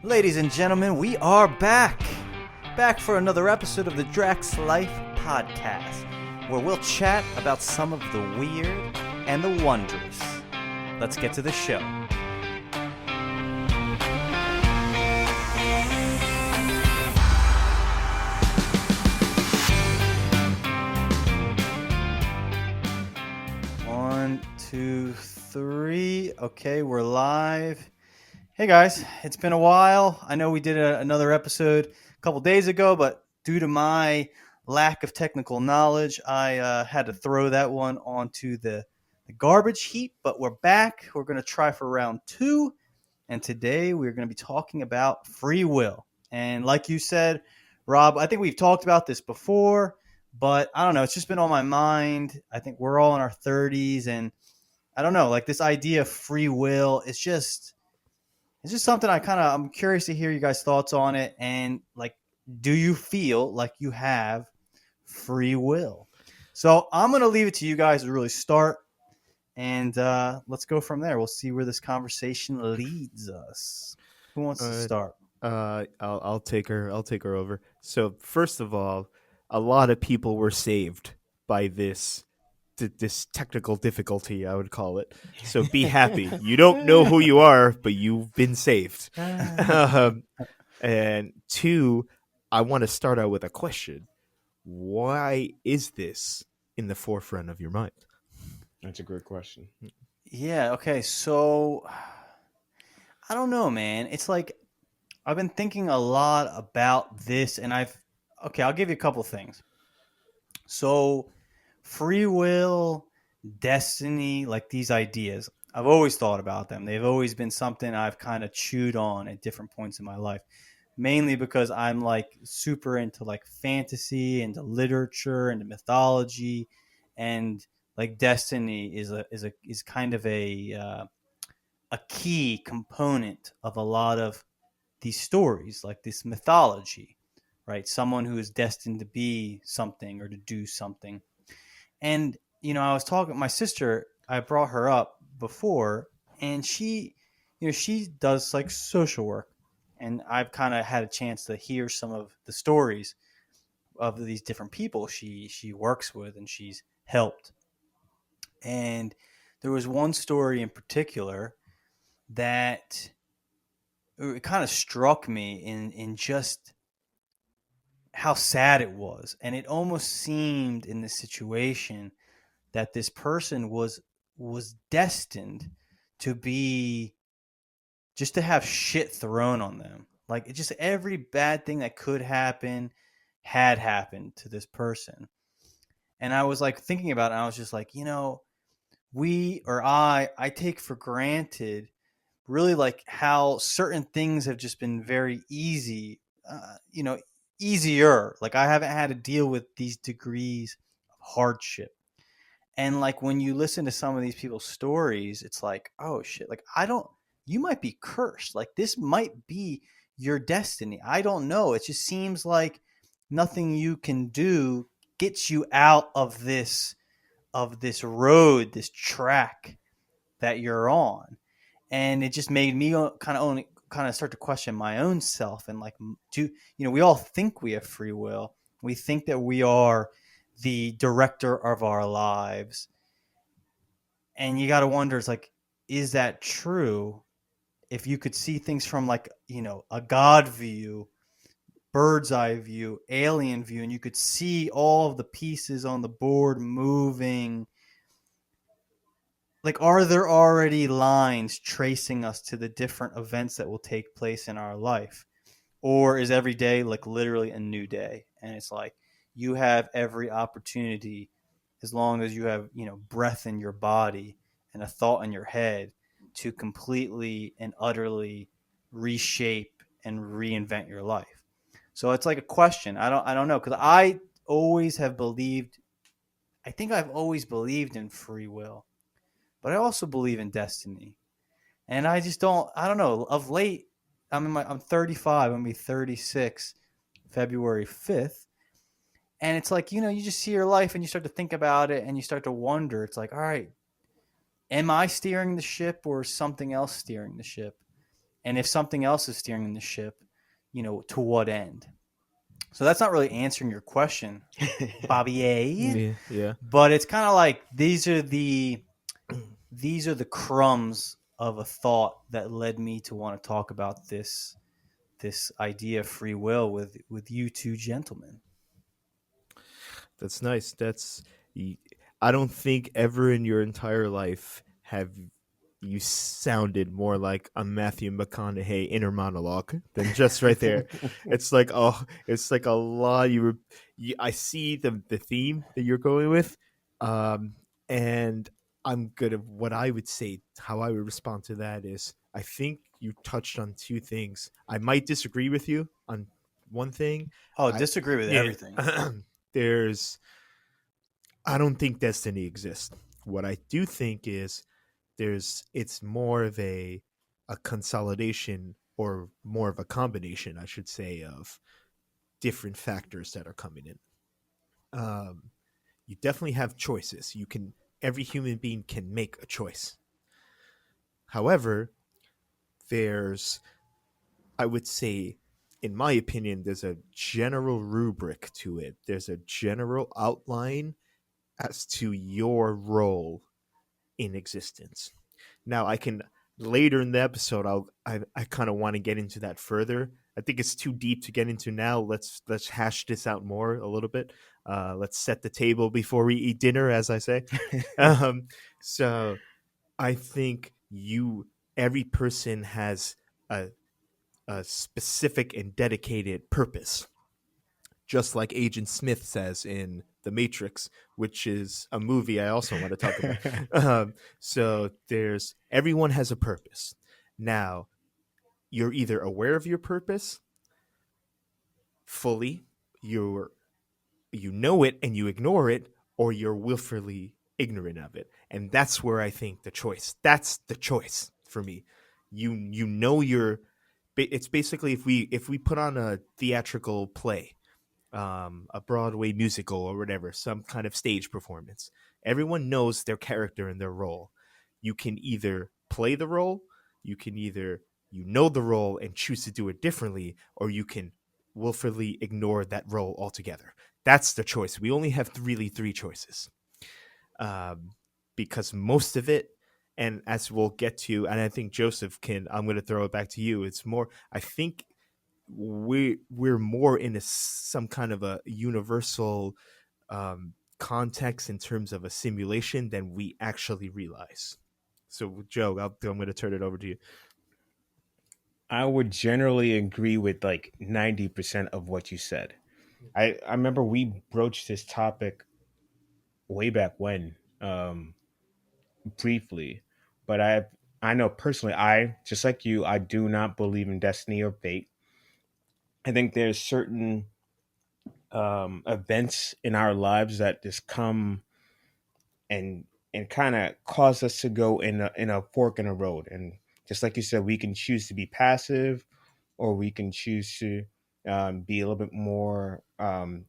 Ladies and gentlemen, we are back. Back for another episode of the Draxx Life podcast, where we'll chat about some of the weird and the wondrous. Let's get to the show. One, two, three. Okay, we're live. Hey guys, it's been a while. I know we did another episode a couple days ago, but due to my lack of technical knowledge, I had to throw that one onto the garbage heap. But we're back. We're going to try for round two. And today we're going to be talking about free will. And like you said, Rob, I think we've talked about this before, but I don't know. It's just been on my mind. I think we're all in our 30s. And I don't know, like this idea of free will is just... It's just something I'm curious to hear you guys' thoughts on it. And like, do you feel like you have free will? So I'm going to leave it to you guys to really start. And let's go from there. We'll see where this conversation leads us. Who wants to start? I'll take her over. So first of all, a lot of people were saved by this technical difficulty, I would call it. So be happy. You don't know who you are, but you've been saved. And two, I want to start out with a question. Why is this in the forefront of your mind? That's a great question. Yeah, okay. So I don't know, man. It's like I've been thinking a lot about this, and I'll give you a couple things. So free will, destiny, like these ideas, I've always thought about them. They've always been something I've kind of chewed on at different points in my life, mainly because I'm like super into like fantasy, into literature, into mythology, and like destiny is kind of a key component of a lot of these stories, like this mythology, right? Someone who is destined to be something or to do something. And, you know, I was talking, my sister, I brought her up before, and she does like social work. And I've kind of had a chance to hear some of the stories of these different people she works with and she's helped. And there was one story in particular that it kind of struck me in just how sad it was. And it almost seemed in this situation that this person was destined to be just to have shit thrown on them. Like it just every bad thing that could happen had happened to this person. And I was like thinking about it, and I was just like, you know, I take for granted really like how certain things have just been very easy, easier. Like I haven't had to deal with these degrees of hardship. And like when you listen to some of these people's stories, it's like, oh shit, like you might be cursed. Like this might be your destiny. I don't know. It just seems like nothing you can do gets you out of this road, this track that you're on. And it just made me kind of start to question my own self. And like, we all think we have free will. We think that we are the director of our lives. And you got to wonder, it's like, is that true? If you could see things from like, a God view, bird's eye view, alien view, and you could see all of the pieces on the board moving, like, are there already lines tracing us to the different events that will take place in our life? Or is every day like literally a new day? And it's like you have every opportunity, as long as you have, breath in your body and a thought in your head, to completely and utterly reshape and reinvent your life. So it's like a question. I don't know, because I think I've always believed in free will, but I also believe in destiny. And I don't know. Of late, I'm 35. I'm gonna be 36 February 5th. And it's like, you just see your life and you start to think about it and you start to wonder. It's like, all right, am I steering the ship or is something else steering the ship? And if something else is steering the ship, to what end? So that's not really answering your question, Bobby A. Yeah, yeah. But it's kind of like these are the crumbs of a thought that led me to want to talk about this idea of free will with you two gentlemen. That's nice. I don't think ever in your entire life have you sounded more like a Matthew McConaughey inner monologue than just right there. It's like, oh, it's like a lot. I see the theme that you're going with, um, and what I would say, how I would respond to that is, I think you touched on two things. I might disagree with you on one thing. Oh, I disagree with Yeah, everything. there's I don't think destiny exists. What I do think is it's more of a consolidation, or more of a combination, I should say, of different factors that are coming in. You definitely have choices. Every human being can make a choice. However, there's I would say, in my opinion, there's a general rubric to it. There's a general outline as to your role in existence. Now, I can later in the episode, I kind of want to get into that further. I think it's too deep to get into now. Let's hash this out more a little bit. Let's set the table before we eat dinner, as I say. um, so I think every person has a specific and dedicated purpose, just like Agent Smith says in The Matrix, which is a movie I also want to talk about. So everyone has a purpose. Now, you're either aware of your purpose fully, you know it and you ignore it, or you're willfully ignorant of it. And that's where I think that's the choice for me. You know it's basically, if we put on a theatrical play, a Broadway musical or whatever, some kind of stage performance. Everyone knows their character and their role. You can either play the role, you know the role and choose to do it differently, or you can willfully ignore that role altogether. That's the choice. We only have really three choices, um, because most of it, and as we'll get to, and I think Joseph I'm going to throw it back to you. It's more, I think we're more in some kind of a universal context in terms of a simulation than we actually realize. So, Joe, I'm going to turn it over to you. I would generally agree with like 90% of what you said. I remember we broached this topic way back when, briefly, but I know personally, I just like you, I do not believe in destiny or fate. I think there's certain events in our lives that just come and kind of cause us to go in a fork in a road. And just like you said, we can choose to be passive, or we can choose to be a little bit more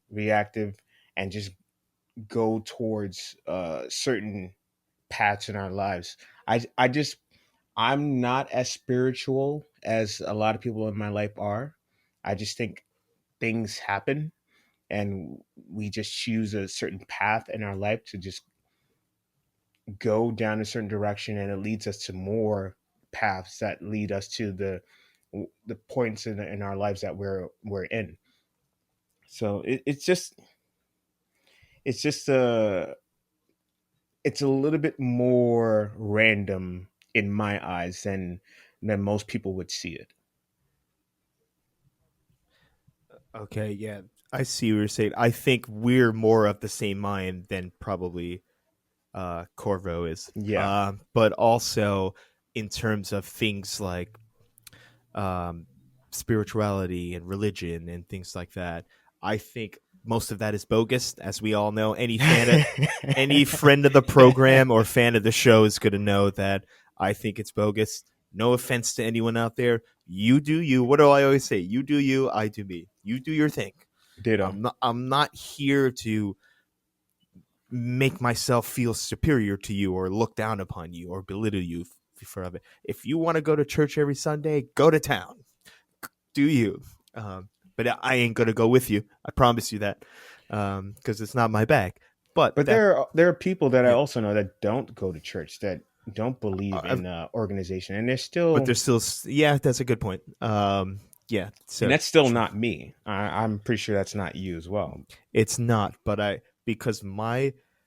reactive and just go towards certain paths in our lives. I just I'm not as spiritual as a lot of people in my life are. I just think things happen, and we just choose a certain path in our life to just go down a certain direction, and it leads us to more paths that lead us to the points in our lives that we're in. So it's just it's a little bit more random in my eyes than most people would see it. Okay, yeah, I see what you're saying. I think we're more of the same mind than probably Corvo is. Yeah. But also in terms of things like um, spirituality and religion and things like that, I think most of that is bogus. As we all know, any friend of the program or fan of the show is going to know that I think it's bogus. No offense to anyone out there. You do you. What do I always say? You do you. I do me. You do your thing. Ditto. I'm not here to make myself feel superior to you or look down upon you or belittle you Lucifer of it. If you want to go to church every Sunday, go to town. Do you? But I ain't gonna go with you. I promise you that, because it's not my bag. But But that there are people that I yeah, also know that don't go to church, that don't believe I've, in organization, and they're but still, there's still yeah, that's a good point. Yeah, and so that's still not me. I'm pretty sure that's not you as well. it's not, but because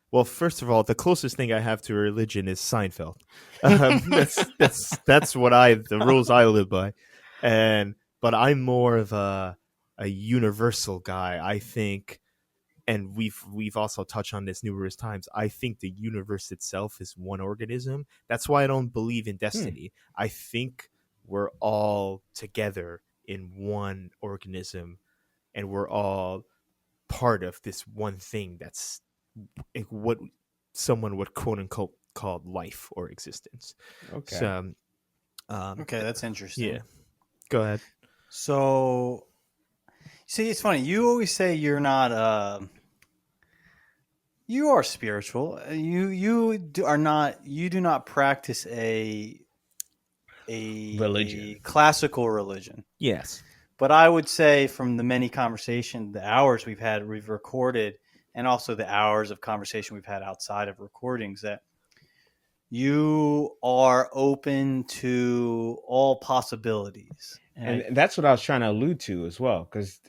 well, first of all, the closest thing I have to religion is Seinfeld. That's what the rules I live by, but I'm more of a universal guy. I think, and we've also touched on this numerous times. I think the universe itself is one organism. That's why I don't believe in Hmm. destiny. I think we're all together in one organism, and we're all part of this one thing that's what someone would quote unquote call life or existence. Okay. So, Okay, that's yeah, interesting. go ahead. So, see, it's funny. You always say you're not. You are spiritual. Are not. You do not practice a Religion. classical religion. Yes. But I would say from the many conversations, the hours we've recorded, and also the hours of conversation we've had outside of recordings, that you are open to all possibilities. And that's what I was trying to allude to as well, because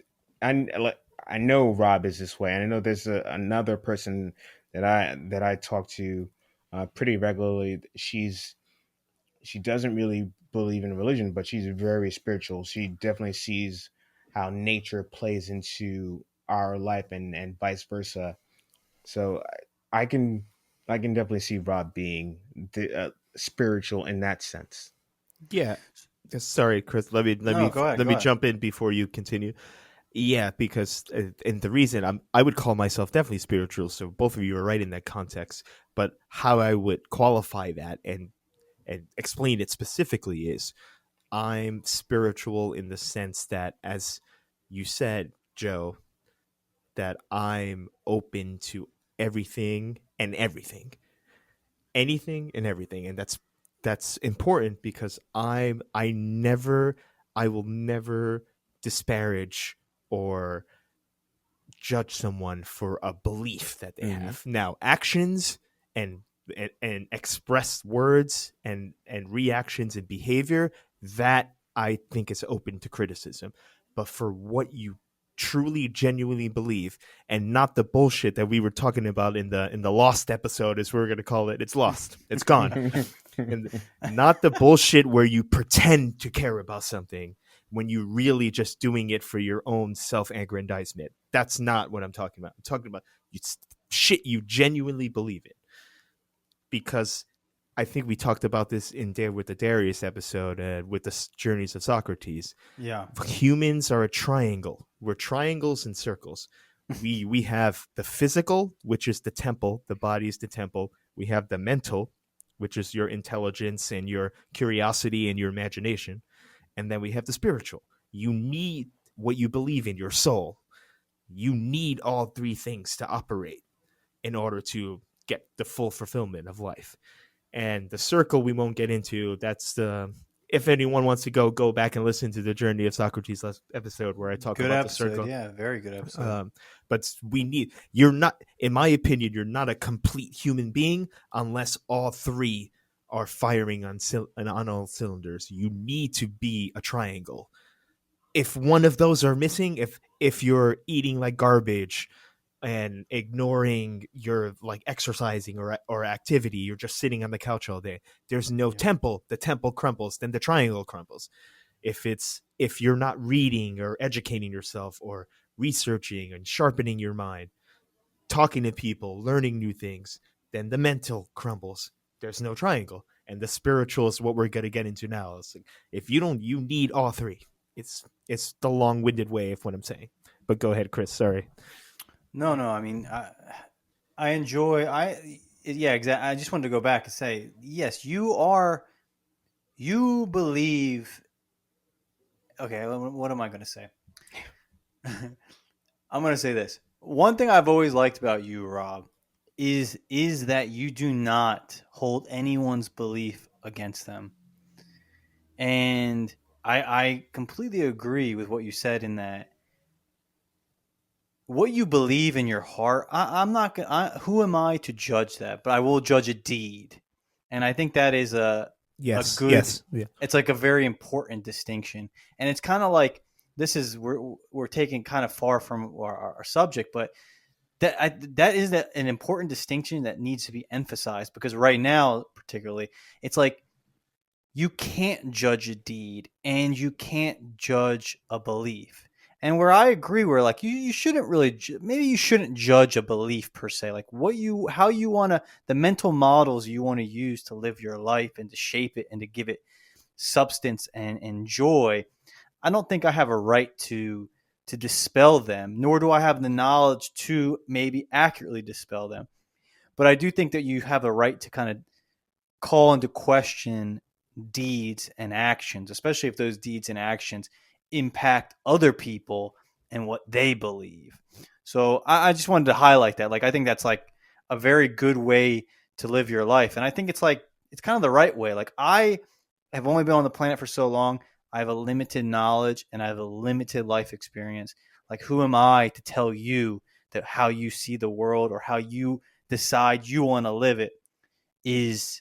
I know Rob is this way, and I know there's another person that I talk to pretty regularly. She doesn't really believe in religion, but she's very spiritual. She definitely sees how nature plays into our life, and vice versa. So I can I can definitely see Rob being spiritual in that sense. Yeah. Sorry, Chris. Let me No, go ahead. let Go me ahead. jump in before you continue. Yeah, because and the reason I would call myself definitely spiritual. So both of you are right in that context. But how I would qualify that and explain it specifically is I'm spiritual in the sense that, as you said, Joe, that I'm open to everything and everything, anything and everything, and that's important because I will never disparage or judge someone for a belief that they Hmm. have. Now, actions and and expressed words and reactions and behavior, that I think is open to criticism. But for what you truly genuinely believe, and not the bullshit that we were talking about in the lost episode, as we're going to call it, it's lost, it's gone. And not the bullshit where you pretend to care about something when you really just doing it for your own self-aggrandizement. That's not what I'm talking about. I'm talking about shit you genuinely believe in. Because I think we talked about this in there with the Darius episode, with the journeys of Socrates. Yeah. Humans are a triangle. We're triangles and circles. We have the physical, which is the temple. The body is the temple. We have the mental, which is your intelligence and your curiosity and your imagination. And then we have the spiritual. You need what you believe in, your soul. You need all three things to operate in order to get the full fulfillment of life. And the circle we won't get into. That's the If anyone wants to go back and listen to the Journey of Socrates last episode where I talk Good about the episode. circle. Yeah, very good episode. But you're not, in my opinion, you're not a complete human being unless all three are firing on all cylinders. You need to be a triangle. If one of those are missing, if you're eating like garbage and ignoring your like exercising or activity, you're just sitting on the couch all day, there's no Yeah. temple. The temple crumbles, then the triangle crumbles. If you're not reading or educating yourself or researching and sharpening your mind, talking to people, learning new things, then the mental crumbles. There's no triangle. And the spiritual is what we're gonna get into now. It's like, if you don't, you need all three. It's the long-winded way of what I'm saying. But go ahead, Chris. Sorry. No, no. I mean, I enjoy. Yeah, exactly. I just wanted to go back and say, yes, you are. You believe. Okay, what am I going to say? I'm going to say this. One thing I've always liked about you, Rob, is that you do not hold anyone's belief against them. And I completely agree with what you said in that what you believe in your heart, I'm not gonna. Who am I to judge that? But I will judge a deed, and I think that is a Yes, good. yes, yeah. It's like a very important distinction, and it's kind of like this is we're taking kind of far from our subject, but that is an important distinction that needs to be emphasized because right now, particularly, it's like you can't judge a deed and you can't judge a belief. And where I agree, where like you shouldn't really, maybe you shouldn't judge a belief per se, like how you want to, the mental models you want to use to live your life and to shape it and to give it substance and joy. I don't think I have a right to dispel them, nor do I have the knowledge to maybe accurately dispel them. But I do think that you have a right to kind of call into question deeds and actions, especially if those deeds and actions impact other people and what they believe. So I just wanted to highlight that. Like, I think that's like a very good way to live your life. And I think it's like, it's kind of the right way. Like, I have only been on the planet for so long. I have a limited knowledge and I have a limited life experience. Like, who am I to tell you that how you see the world or how you decide you want to live it is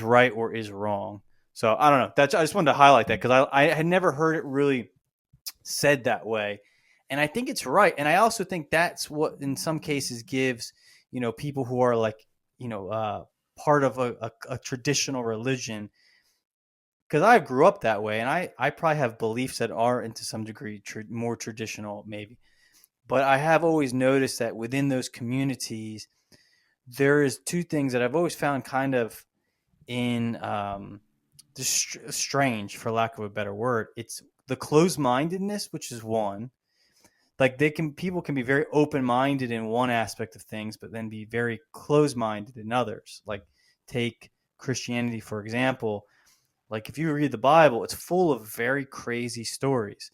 right or is wrong. So I don't know. I just wanted to highlight that because I had never heard it really said that way, and I think it's right. And I also think that's what in some cases gives people who are like part of a traditional religion. Because I grew up that way, and I probably have beliefs that are, into some degree, more traditional, maybe. But I have always noticed that within those communities, there is two things that I've always found kind of in just strange, for lack of a better word. It's the closed-mindedness, which is one. Like people can be very open-minded in one aspect of things, but then be very closed-minded in others. Like take Christianity, for example. Like if you read the Bible, it's full of very crazy stories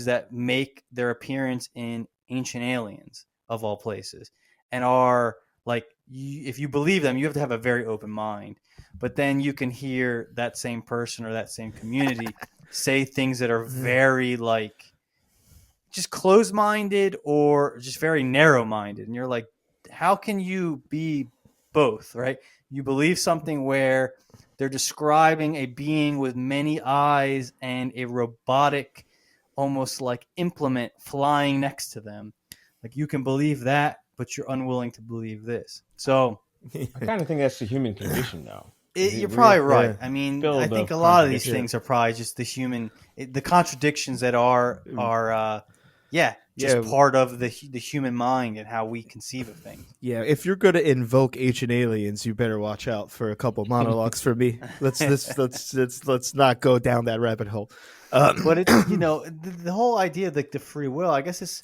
that make their appearance in Ancient Aliens of all places, and are like, if you believe them, you have to have a very open mind. But then you can hear that same person or that same community say things that are very like just closed-minded or just very narrow-minded, and you're like, how can you be both, right? You believe something where they're describing a being with many eyes and a robotic, almost like implement flying next to them. Like you can believe that, but you're unwilling to believe this. So I kind of think that's the human condition, though. you're probably right. Yeah. I mean, I Filled think of a lot of these contradiction. things are probably just the contradictions that are just Yeah. part of the human mind and how we conceive of things. Yeah, if you're going to invoke ancient aliens, you better watch out for a couple monologues for me. Let's not go down that rabbit hole. But it's the whole idea of like the free will. I guess it's.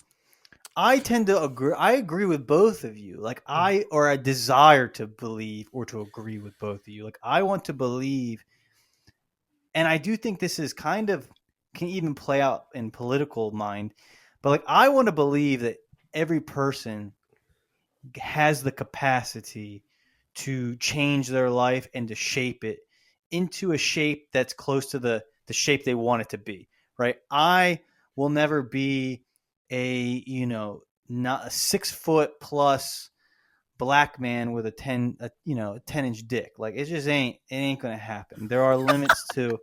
I tend to agree. I agree with both of you. Like or a desire to believe or to agree with both of you. Like I want to believe, and I do think this is kind of can even play out in political mind. But like I want to believe that every person has the capacity to change their life and to shape it into a shape that's close to the shape they want it to be, right? I will never be not a 6 foot plus black man with a 10-inch dick. Like it just ain't gonna happen. There are limits to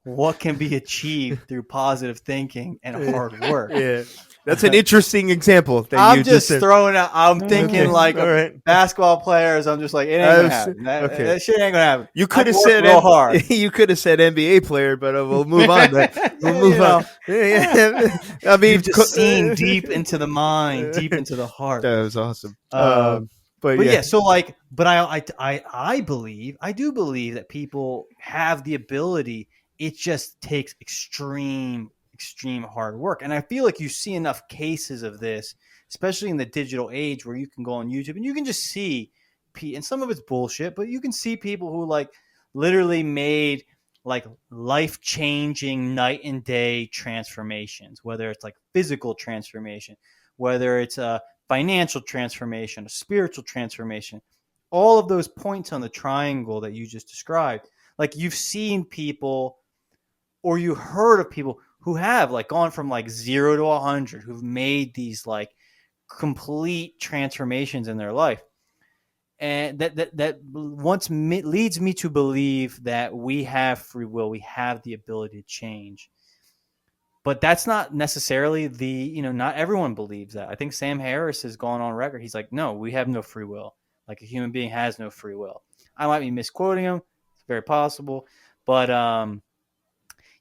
what can be achieved through positive thinking and hard work. Yeah, that's an interesting example. That I'm you just said. throwing out. I'm thinking Okay, like all right. basketball players. I'm just like, it ain't gonna happen. Okay. That shit ain't gonna happen. You could have I've said worked real hard. You could have said NBA player, but we'll move on. We'll move on. I mean, You've just seen deep into the mind, deep into the heart. That was awesome. But yeah, so like, but I believe, I do believe that people have the ability. It just takes extreme hard work, and I feel like you see enough cases of this, especially in the digital age, where you can go on YouTube and you can just see, and some of it's bullshit, but you can see people who like literally made like life-changing night and day transformations, whether it's like physical transformation, whether it's a financial transformation, a spiritual transformation, all of those points on the triangle that you just described, like you've seen people or you heard of people who have like gone from like 0 to 100, who've made these like complete transformations in their life. And that leads me to believe that we have free will, we have the ability to change. But that's not necessarily not everyone believes that. I think Sam Harris has gone on record. He's like, no, we have no free will. Like a human being has no free will. I might be misquoting him. It's very possible. But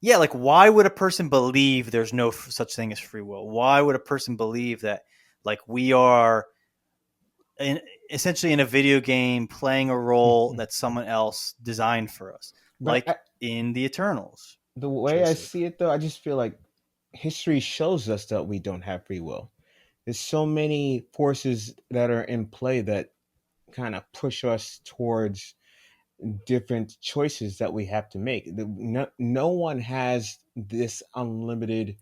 yeah, like why would a person believe there's no such thing as free will? Why would a person believe that like we are essentially in a video game playing a role that someone else designed for us, But like in the Eternals? the way I Choices. see it, though, I just feel like history shows us that we don't have free will. There's so many forces that are in play that kind of push us towards different choices that we have to make. No one has this unlimited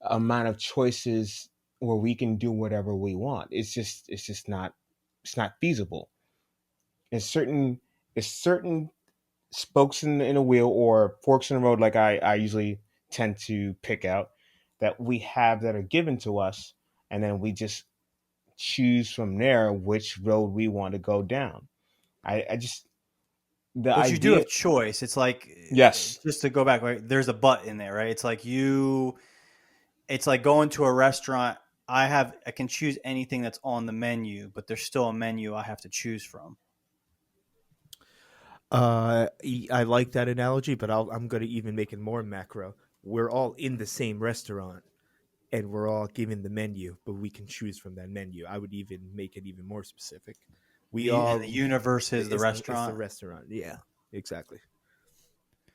amount of choices where we can do whatever we want. It's just not feasible. It's certain spokes in a wheel or forks in the road, like I usually tend to pick out, that we have that are given to us, and then we just choose from there which road we want to go down. I just the But you do idea. have choice. It's like Yes, just to go back, right? There's a but in there, right? It's like it's like going to a restaurant. I can choose anything that's on the menu, but there's still a menu I have to choose from. I like that analogy, but I'm going to even make it more macro. We're all in the same restaurant, and we're all given the menu, but we can choose from that menu. I would even make it even more specific. We And all the universe is the it's the restaurant. restaurant. Yeah, exactly.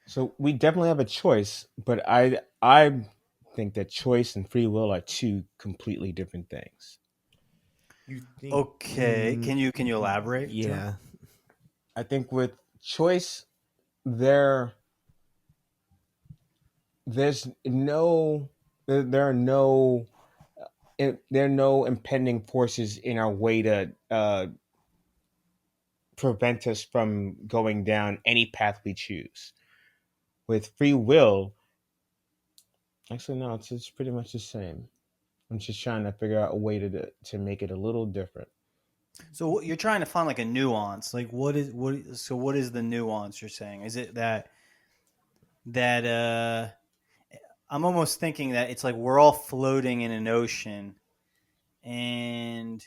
so we definitely have a choice, but I think that choice and free will are two completely different things. You think? Okay, can you elaborate, Joe? Yeah. I think with choice, there there's no there are no there are no impending forces in our way to prevent us from going down any path we choose. With free will, actually no, it's pretty much the same. I'm just trying to figure out a way to make it a little different. So you're trying to find like a nuance. Like what is the nuance you're saying? Is it that I'm almost thinking that it's like we're all floating in an ocean and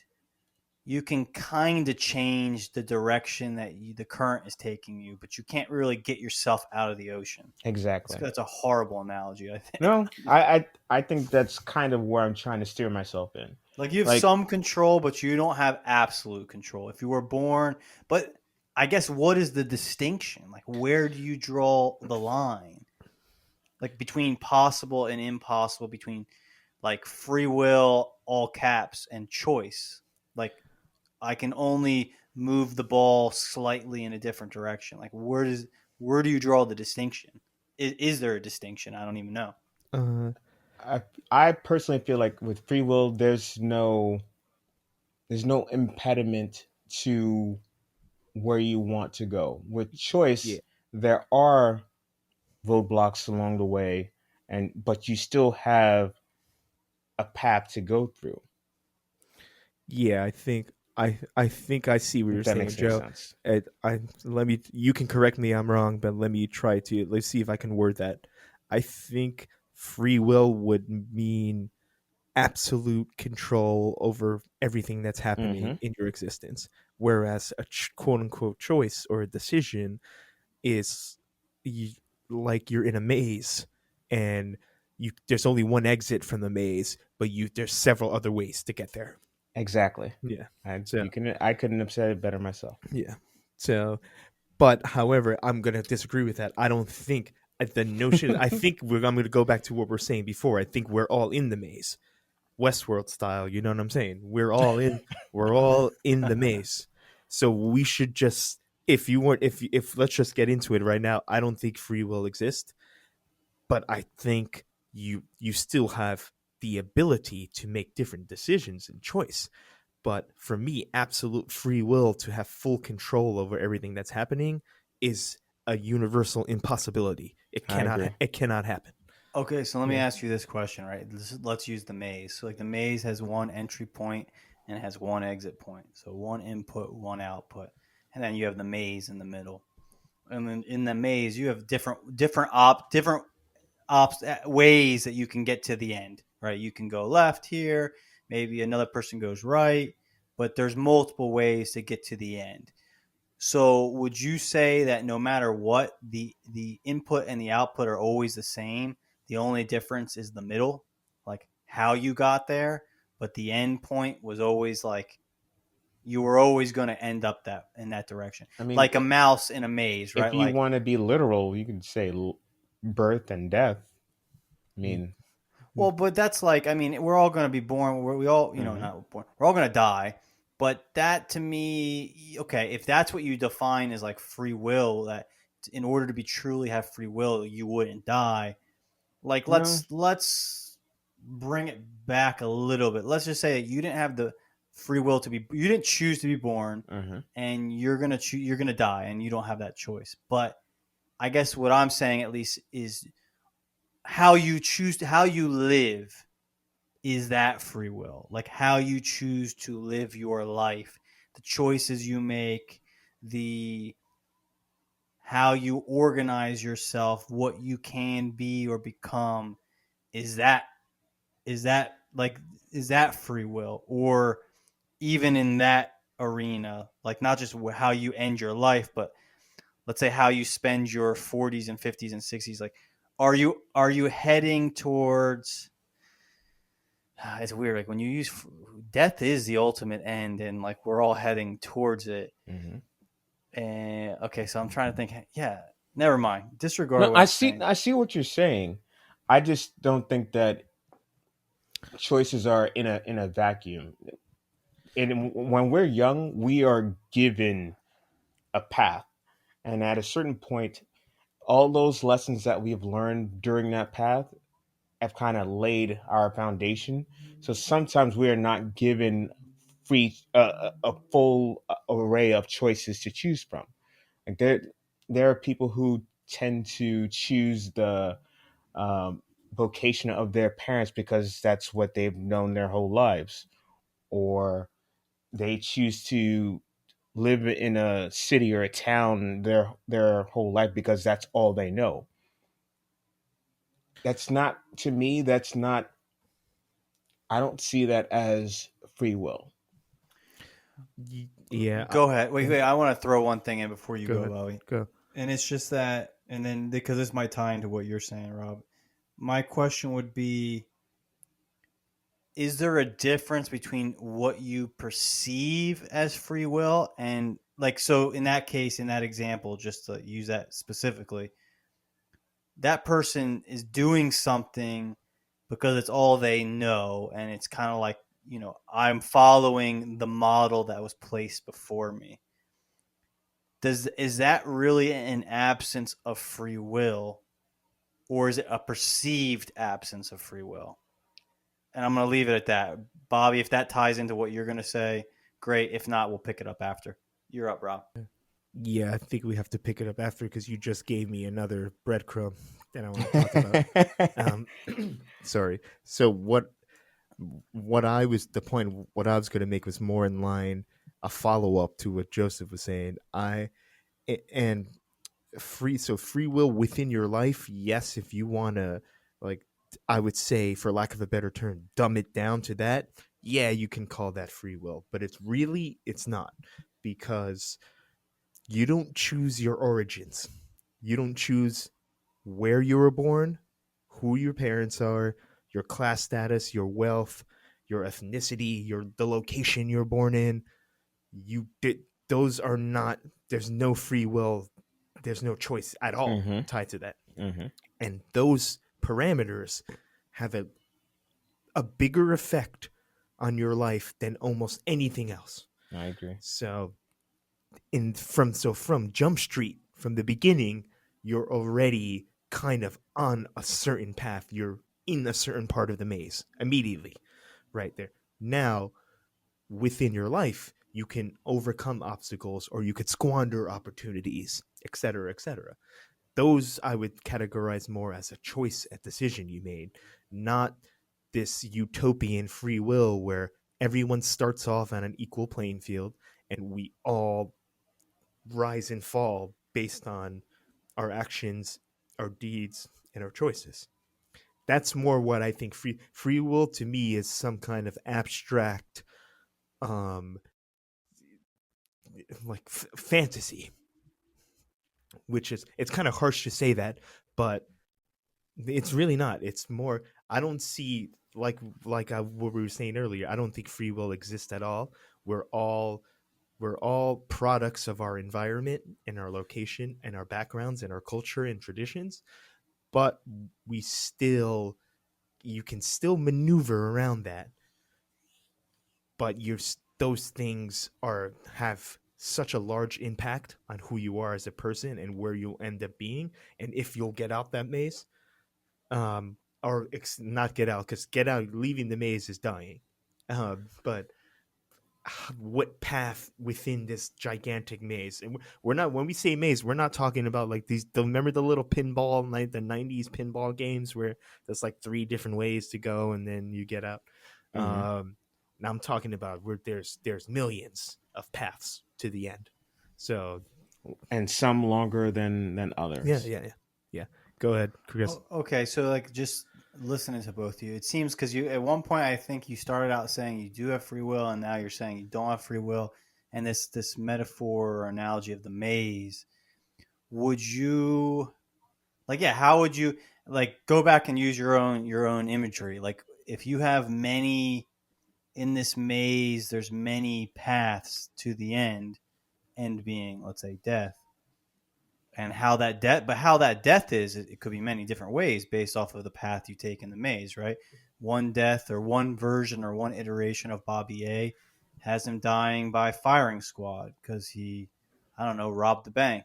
you can kind of change the direction that the current is taking you, but you can't really get yourself out of the ocean. Exactly. That's a horrible analogy, I think. No, I think that's kind of where I'm trying to steer myself in. Like you have Like, some control, but you don't have absolute control. If you were born, but I guess what is the distinction? Like where do you draw the line? Like between possible and impossible, between like free will, all caps, and choice. Like I can only move the ball slightly in a different direction. Like where do you draw the distinction? Is there a distinction? I don't even know. Uh, I I personally feel like with free will, there's no impediment to where you want to go. With yeah. choice, there are roadblocks along the way, and but you still have a path to go through. Yeah, I think I see what If you're that saying, makes any Joe. sense. I let me you can correct me I'm wrong, but let's see if I can word that. I think free will would mean absolute control over everything that's happening Mm-hmm. in your existence, whereas a quote unquote choice or a decision is you, like you're in a maze and there's only one exit from the maze, but there's several other ways to get there. Exactly. Yeah. I So you can I couldn't have said it better myself. yeah. So, but however, I'm gonna disagree with that. I don't think the notion. I think I'm gonna go back to what we're saying before. I think we're all in the maze, Westworld style. You know what I'm saying? We're all in the maze. So we should just, if you want, if let's just get into it right now. I don't think free will exists, but I think you still have the ability to make different decisions and choice. But for me, absolute free will to have full control over everything that's happening is a universal impossibility. I agree. It cannot happen. Okay, so let me Yeah. ask you this question, right? Let's use the maze. So, like, the maze has one entry point and it has one exit point. So, one input, one output, and then you have the maze in the middle. And then in the maze, you have different ways that you can get to the end, right? You can go left here, maybe another person goes right, but there's multiple ways to get to the end. So would you say that no matter what, the input and the output are always the same? The only difference is the middle, like how you got there, but the end point was always like you were always going to end up that in that direction, I mean, like a mouse in a maze, if right? you Like, want to be literal, you can say birth and death. I Mm. mean, well, but that's like, I mean, we're all going to be born. We all, mhm. not born. We're all going to die. But that to me, okay, if that's what you define as like free will, that in order to be truly have free will, you wouldn't die. Like, No. let's bring it back a little bit. Let's just say that you didn't have the free will to be, you didn't choose to be born, Mhm. and you're gonna die, and you don't have that choice. But I guess what I'm saying at least is how you choose to how you live is that free will, like how you choose to live your life, the choices you make, the how you organize yourself, what you can be or become. Is that is that like is that free will? Or even in that arena, like not just how you end your life, but let's say how you spend your 40s and 50s and 60s, like are you heading towards it's weird. Like when you use death is the ultimate end, and like we're all heading towards it. Mhm. And okay, so I'm trying to think. Yeah, never mind. Disregard No, what I'm saying. I see what you're saying. I just don't think that choices are in a vacuum. And when we're young, we are given a path, and at a certain point, all those lessons that we've learned during that path have kind of laid our foundation. So sometimes we are not given a full array of choices to choose from. Like there are people who tend to choose the vocation of their parents because that's what they've known their whole lives, or they choose to live in a city or a town their whole life because that's all they know. That's not, to me, that's not, I don't see that as free will. Yeah. Go ahead. Wait, Mhm. wait. I want to throw one thing in before you Go go, ahead. Bobby. Go. And it's just that, and then because this might tie into what you're saying, Rob. My question would be: is there a difference between what you perceive as free will and like so in that case, in that example, just to use that specifically, that person is doing something because it's all they know, and it's kind of like, I'm following the model that was placed before me. Does Is that really an absence of free will, or is it a perceived absence of free will? And I'm going to leave it at that. Bobby, if that ties into what you're going to say, great. If not, we'll pick it up after. You're up, Rob. Yeah, I think we have to pick it up after because you just gave me another breadcrumb that I want to talk about. Um, sorry. So what I was going to make was more in line, a follow up to what Joseph was saying. And free will within your life, yes, if you want to, like, I would say, for lack of a better term, dumb it down to that, yeah, you can call that free will, but it's not, because you don't choose your origins. You don't choose where you were born, who your parents are, your class status, your wealth, your ethnicity, the location you're born in. You did Those are not, there's no free will, there's no choice at all Mm-hmm. tied to that. Mm-hmm. And those parameters have a bigger effect on your life than almost anything else. I agree. So from Jump Street, from the beginning, you're already kind of on a certain path. You're in a certain part of the maze immediately, right there. Now, within your life, you can overcome obstacles or you could squander opportunities, etc., etc. Those I would categorize more as a choice, a decision you made, not this utopian free will where everyone starts off on an equal playing field and we all rise and fall based on our actions, our deeds, and our choices. That's more what I think free will to me is some kind of abstract um fantasy, which is, it's kind of harsh to say that, but it's really not. It's more, I don't see, what we were saying earlier, I don't think free will exists at all. We're all products of our environment and our location and our backgrounds and our culture and traditions, but you can still maneuver around that, but those things have such a large impact on who you are as a person and where you'll end up being, and if you'll get out that maze, not get out, because leaving the maze is dying, but what path within this gigantic maze. And we're not, when we say maze, we're not talking about like these, remember the little pinball, like the 90s pinball games where there's like 3 different ways to go and then you get out. Now I'm talking about where there's millions of paths to the end. So, and some longer than others. Yeah. Go ahead, Chris. Okay, so like just listening to both of you, it seems, because you at one point I think you started out saying you do have free will, and now you're saying you don't have free will. And this metaphor or analogy of the maze, would you how would you go back and use your own imagery? Like if you have many in this maze, there's many paths to the end being, let's say, death. And how that death is, it could be many different ways based off of the path you take in the maze, right? One death or one version or one iteration of Bobby A has him dying by firing squad because he, I don't know, robbed the bank.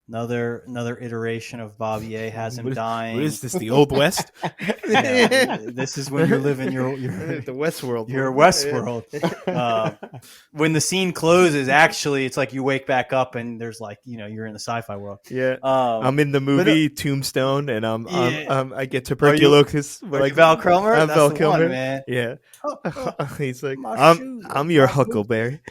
Another iteration of Bobby A has him dying. What is this, the Old West? Yeah, this is when you live in your the Westworld. Your Westworld. When the scene closes, actually, it's like you wake back up and there's you're in the sci-fi world. Yeah, I'm in the movie Tombstone, and I get tuberculosis. Like Val Kilmer. I'm That's Val the Kilmer. one, man. Yeah, He's like, shoes, I'm your Huckleberry.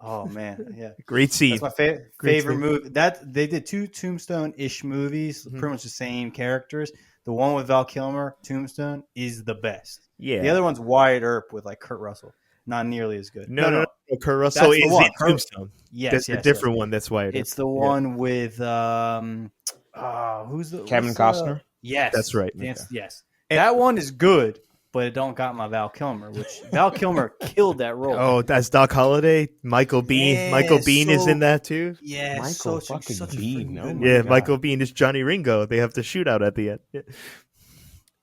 Oh man, yeah, great scene. That's my favorite movie. That they did 2 Tombstone-ish movies, pretty much the same characters. The one with Val Kilmer, Tombstone, is the best. Yeah, the other one's Wyatt Earp with Kurt Russell, not nearly as good. No. Kurt Russell is in Tombstone. Yes, that's a different one. That's Wyatt Earp. It's the one with who's the Kevin Costner. Yes, that's right. Yes, that one is good. But it don't got my Val Kilmer, which Val Kilmer killed that role. Oh, that's Doc Holliday. Michael Biehn. Yeah, Michael Biehn is in that too. Yeah, Michael such Biehn. a yeah, Michael Biehn is Johnny Ringo. They have the shootout at the end. Yeah.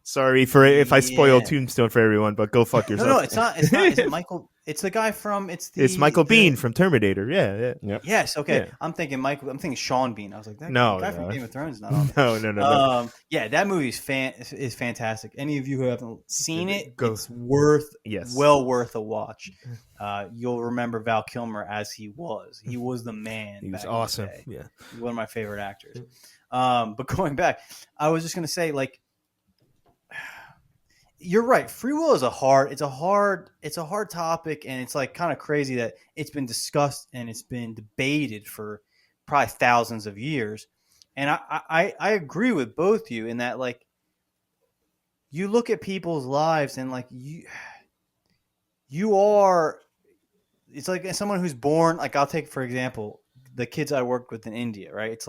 Sorry for if I spoiled Tombstone for everyone, but go fuck yourself. No, it's not. It's not. Is it Michael? It's the guy from. It's Michael Biehn from Terminator. Yeah. Yep. Yes. Okay. Yeah. I'm thinking Sean Bean. I was like, that No, guy no. from Game of Thrones is not on there. No. Yeah, that movie is fantastic. Any of you who haven't seen it, it's Yes. well worth a watch. You'll remember Val Kilmer as he was. He was the man. He was back in awesome. the day. Yeah. One of my favorite actors. But going back, I was just gonna say, you're right. Free will is a hard topic, and it's kind of crazy that it's been discussed and it's been debated for probably thousands of years. And I agree with both you in that, you look at people's lives and you are, it's like someone who's born, I'll take, for example, the kids I worked with in India, right? It's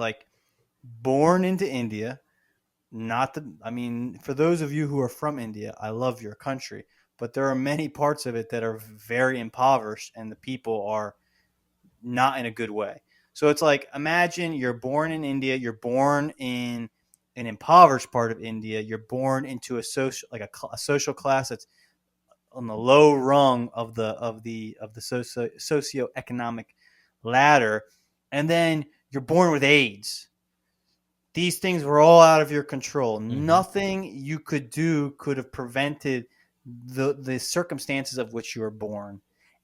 born into India. For those of you who are from India, I love your country, but there are many parts of it that are very impoverished and the people are not in a good way. So it's imagine you're born in India, you're born in an impoverished part of India, you're born into a social class that's on the low rung of the socioeconomic ladder, and then you're born with AIDS. These things were all out of your control. Mm-hmm. Nothing you could do could have prevented the circumstances of which you were born.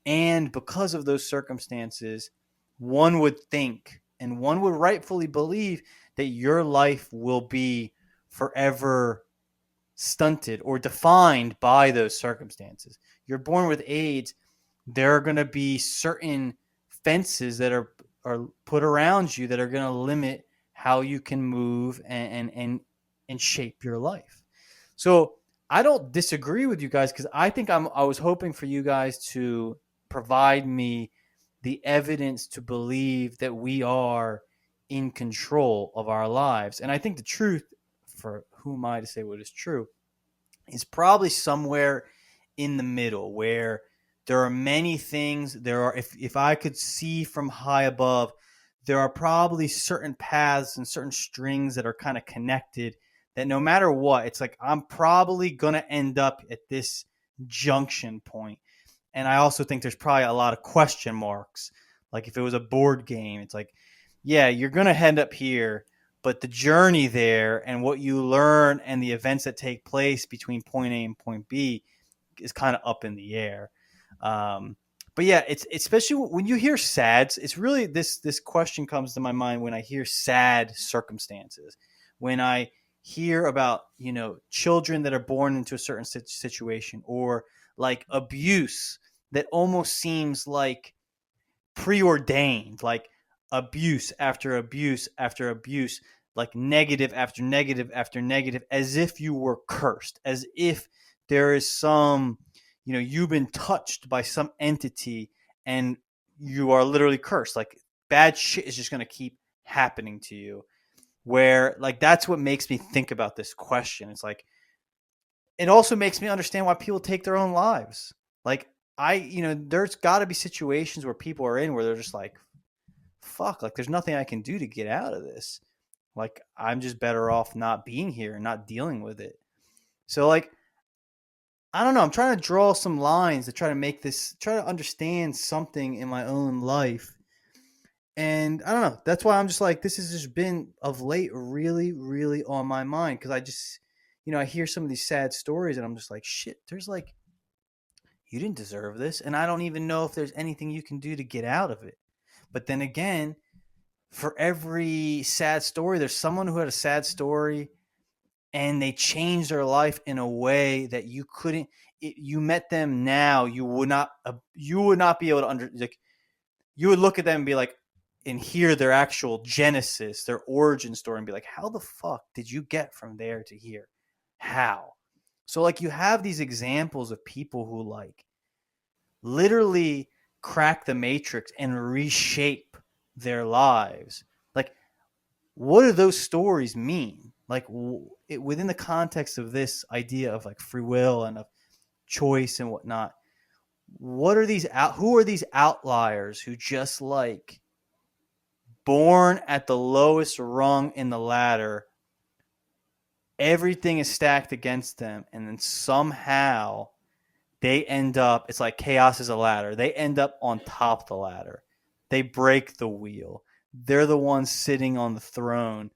And because of those circumstances, one would think and one would rightfully believe that your life will be forever stunted or defined by those circumstances. You're born with AIDS, there are going to be certain fences that are put around you that are going to limit how you can move and shape your life. So I don't disagree with you guys because I was hoping for you guys to provide me the evidence to believe that we are in control of our lives. And I think the truth, for who am I to say what is true, is probably somewhere in the middle where there are many things. There are, if I could see from high above, there are probably certain paths and certain strings that are kind of connected that no matter what, it's like I'm probably going to end up at this junction point. And I also think there's probably a lot of question marks. Like if it was a board game, it's like, yeah, you're going to end up here, but the journey there and what you learn and the events that take place between point A and point B is kind of up in the air. But yeah, it's especially when you hear SADs, it's really this question comes to my mind when I hear sad circumstances, when I hear about, children that are born into a certain situation, or like abuse that almost seems like preordained, like abuse after abuse after abuse, like negative after negative after negative, as if you were cursed, as if there is some, you've been touched by some entity and you are literally cursed. Like bad shit is just going to keep happening to you. Where like that's what makes me think about this question. It's like it also makes me understand why people take their own lives. Like there's got to be situations where people are in where they're just like, fuck, like there's nothing I can do to get out of this. Like I'm just better off not being here and not dealing with it. So like, I don't know. I'm trying to draw some lines to try to understand something in my own life. And I don't know. That's why I'm just like, this has just been of late really, really on my mind. Cause I just, I hear some of these sad stories and I'm just like, shit, there's like, you didn't deserve this. And I don't even know if there's anything you can do to get out of it. But then again, for every sad story, there's someone who had a sad story and they changed their life in a way that you couldn't. You met them now, you would not be able to you would look at them and be like, and hear their actual genesis, their origin story, and be like, how the fuck did you get from there to here? How? So like you have these examples of people who like literally crack the matrix and reshape their lives. Like, what do those stories mean? Like within the context of this idea of like free will and of choice and whatnot, what are who are these outliers who just like born at the lowest rung in the ladder, everything is stacked against them, and then somehow they end up, it's like chaos is a ladder, they end up on top of the ladder, they break the wheel, they're the ones sitting on the throne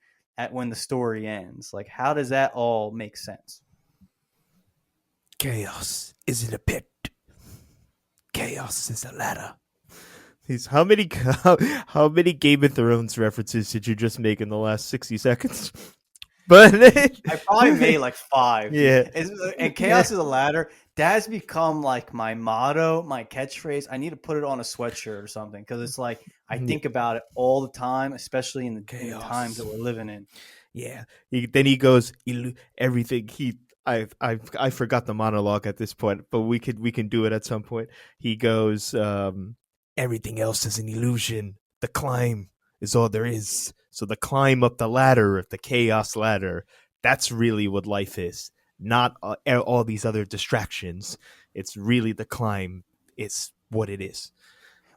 when the story ends. Like, how does that all make sense? Chaos is in a pit, chaos is a ladder. How many Game of Thrones references did you just make in the last 60 seconds? But I probably made like 5. Yeah. And chaos is a ladder. That has become like my motto, my catchphrase. I need to put it on a sweatshirt or something because it's like I think about it all the time, especially in the times that we're living in. Yeah. Then he goes, everything. I forgot the monologue at this point, but we can do it at some point. He goes, everything else is an illusion. The climb is all there is. So the climb up the ladder, the chaos ladder, that's really what life is. Not all these other distractions. It's really the climb. It's what it is.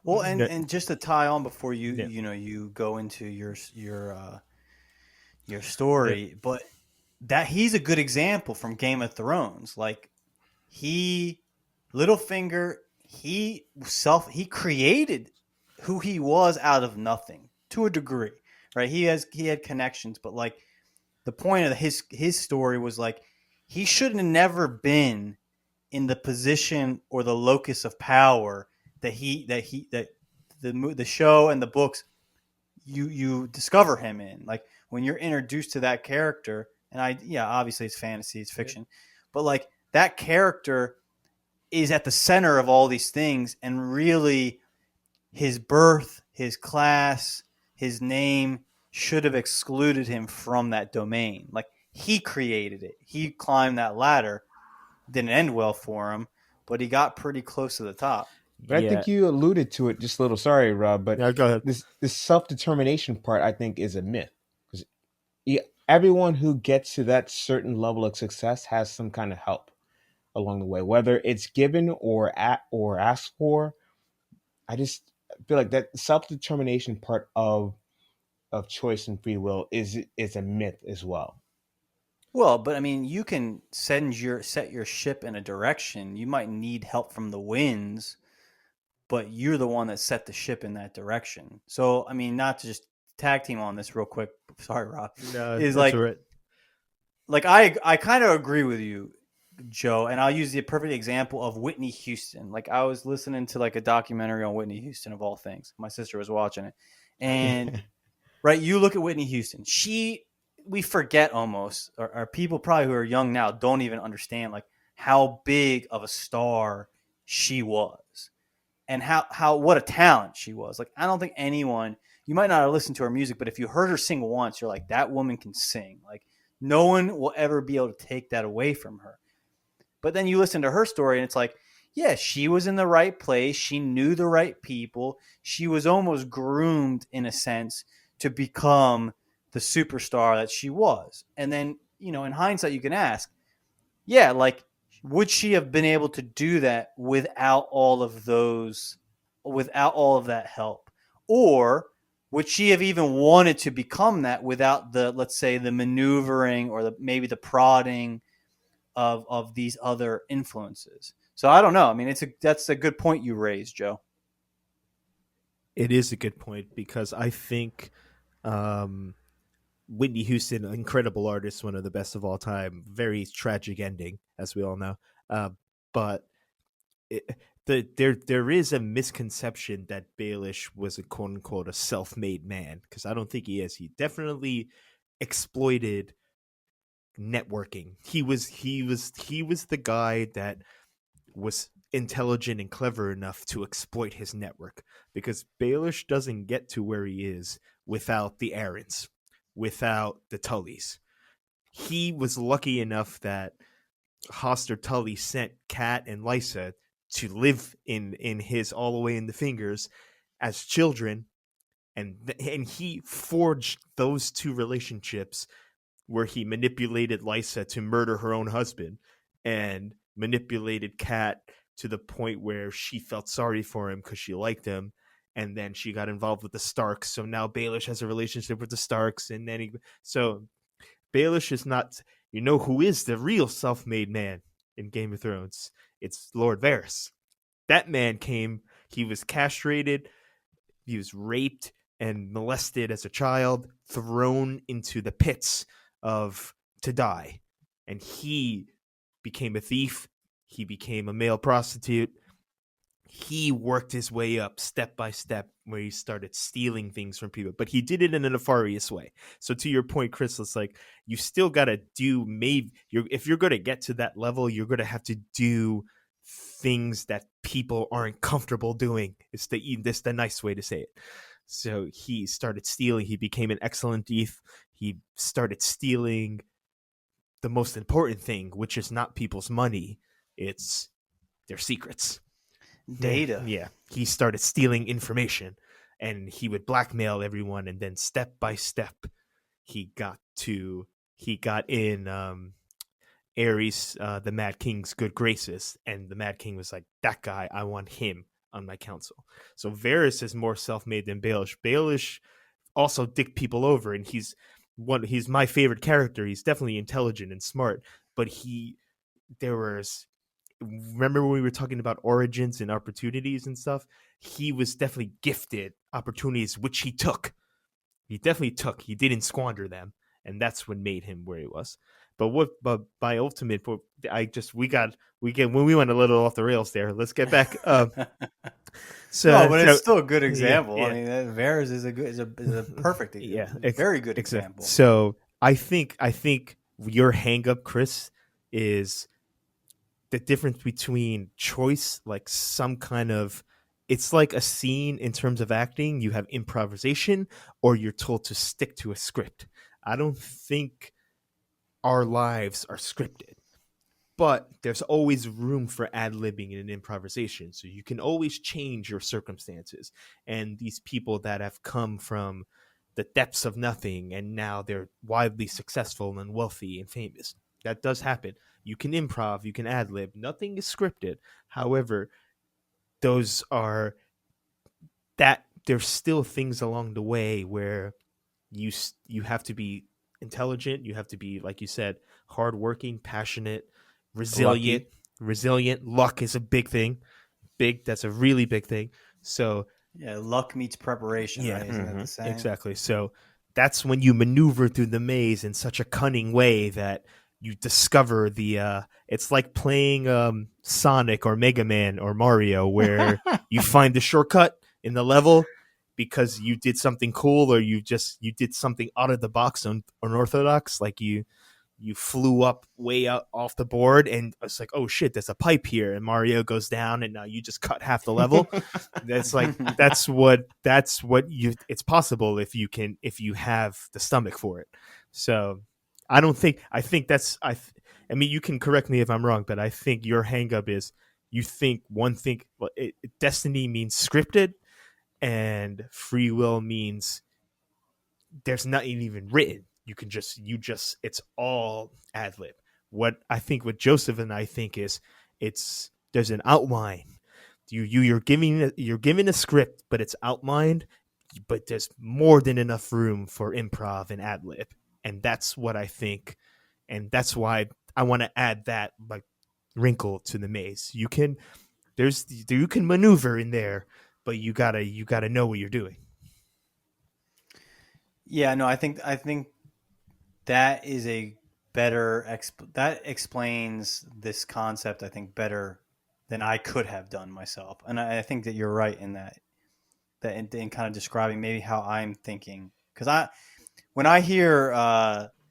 Well, and just to tie on before you go into your story, but that he's a good example from Game of Thrones. Like Littlefinger, he created who he was out of nothing to a degree, right? He had connections, but like the point of his story was like he should have never been in the position or the locus of power the show and the books you discover him in. Like when you're introduced to that character, and obviously it's fantasy, it's fiction, but like that character is at the center of all these things, and really his birth, his class, his name should have excluded him from that domain. Like he created it. He climbed that ladder. Didn't end well for him, but he got pretty close to the top. But I Yeah. think you alluded to it just a little. Sorry, Rob, but Now go ahead. this self determination part I think is a myth because everyone who gets to that certain level of success has some kind of help along the way, whether it's given or asked for. I just feel like that self determination part of choice and free will is a myth as well. Well, but I mean, you can set your ship in a direction. You might need help from the winds, but you're the one that set the ship in that direction. So, I mean, not to just tag team on this real quick. Sorry, Rob. No, Is that's like, all right. like I kind of agree with you, Joe, and I'll use the perfect example of Whitney Houston. Like I was listening to like a documentary on Whitney Houston of all things. My sister was watching it, and right, you look at Whitney Houston. We forget almost, or people probably who are young now don't even understand like how big of a star she was, and how what a talent she was. Like I don't think anyone, you might not have listened to her music, but if you heard her sing once, you're like, that woman can sing. Like no one will ever be able to take that away from her. But then you listen to her story and it's like, yeah, she was in the right place. She knew the right people. She was almost groomed in a sense to become the superstar that she was. And then, in hindsight, you can ask, yeah, like, would she have been able to do that without all of that help? Or would she have even wanted to become that without let's say, the maneuvering or maybe the prodding of these other influences? So I don't know. I mean, that's a good point you raised, Joe. It is a good point because I think Whitney Houston, incredible artist, one of the best of all time. Very tragic ending, as we all know. But there is a misconception that Baelish was a quote unquote a self-made man, because I don't think he is. He definitely exploited networking. He was the guy that was intelligent and clever enough to exploit his network, because Baelish doesn't get to where he is without the Aarons, without the Tullys. He was lucky enough that Hoster Tully sent Kat and Lysa to live in his all the way in the fingers as children, and he forged those two relationships where he manipulated Lysa to murder her own husband and manipulated Kat to the point where she felt sorry for him because she liked him, and then she got involved with the Starks. So now Baelish has a relationship with the Starks, and then so Baelish is not, who is the real self-made man in Game of Thrones? It's Lord Varys. That man he was castrated, he was raped and molested as a child, thrown into the pits to die, and he became a thief. He became a male prostitute. He worked his way up step by step, where he started stealing things from people, but he did it in a nefarious way. So to your point, Chris, it's like you still got to do, if you're going to get to that level, you're going to have to do things that people aren't comfortable doing. It's the nice way to say it. So he started stealing. He became an excellent thief. He started stealing the most important thing, which is not people's money. It's their secrets. Data. Yeah. He started stealing information, and he would blackmail everyone, and then step by step he got in Ares, the Mad King's good graces, and the Mad King was like, that guy, I want him on my council. So Varys is more self-made than Baelish. Baelish also dicked people over, and he's my favorite character. He's definitely intelligent and smart, but remember when we were talking about origins and opportunities and stuff? He was definitely gifted opportunities, which he took. He definitely took. He didn't squander them. and that's what made him where he was. But by ultimate, when we went a little off the rails there. Let's get back. No, So but it's so still a good yeah, example. I yeah. mean, Veras is is a perfect, Yeah, very good exactly. example. So I think your hang up, Chris, is the difference between choice, like some kind of, it's like a scene in terms of acting. You have improvisation, or you're told to stick to a script. I don't think our lives are scripted, but there's always room for ad-libbing and improvisation, so you can always change your circumstances. And these people that have come from the depths of nothing and now they're widely successful and wealthy and famous, that does happen. You can improv, you can ad-lib, nothing is scripted. However, those are that there's still things along the way where you have to be intelligent, you have to be, like you said, hardworking, passionate, resilient. Lucky. Luck is a big thing. That's a really big thing. So Yeah, luck meets preparation, yeah, right? Isn't that Hmm. the saying? exactly. So that's when you maneuver through the maze in such a cunning way that you discover the it's like playing Sonic or Mega Man or Mario, where you find the shortcut in the level because you did something cool, or you did something out of the box, unorthodox, like you flew up way out off the board and it's like, oh shit, there's a pipe here, and Mario goes down and now you just cut half the level. That's like that's what you it's possible if you have the stomach for it. So I think that's I mean, you can correct me if I'm wrong, but I think your hang up is you think one thing, well, destiny means scripted, and free will means there's nothing even written. It's all ad lib. What Joseph and I think is, it's there's an outline. You're giving a script, but it's outlined, but there's more than enough room for improv and ad lib, and that's what I think, and that's why I want to add that, like, wrinkle to the maze. You can maneuver in there, but you gotta know what you're doing. Yeah, no, I think that is a better that explains this concept, I think, better than I could have done myself. And I think that you're right in in kind of describing maybe how I'm thinking, because when I hear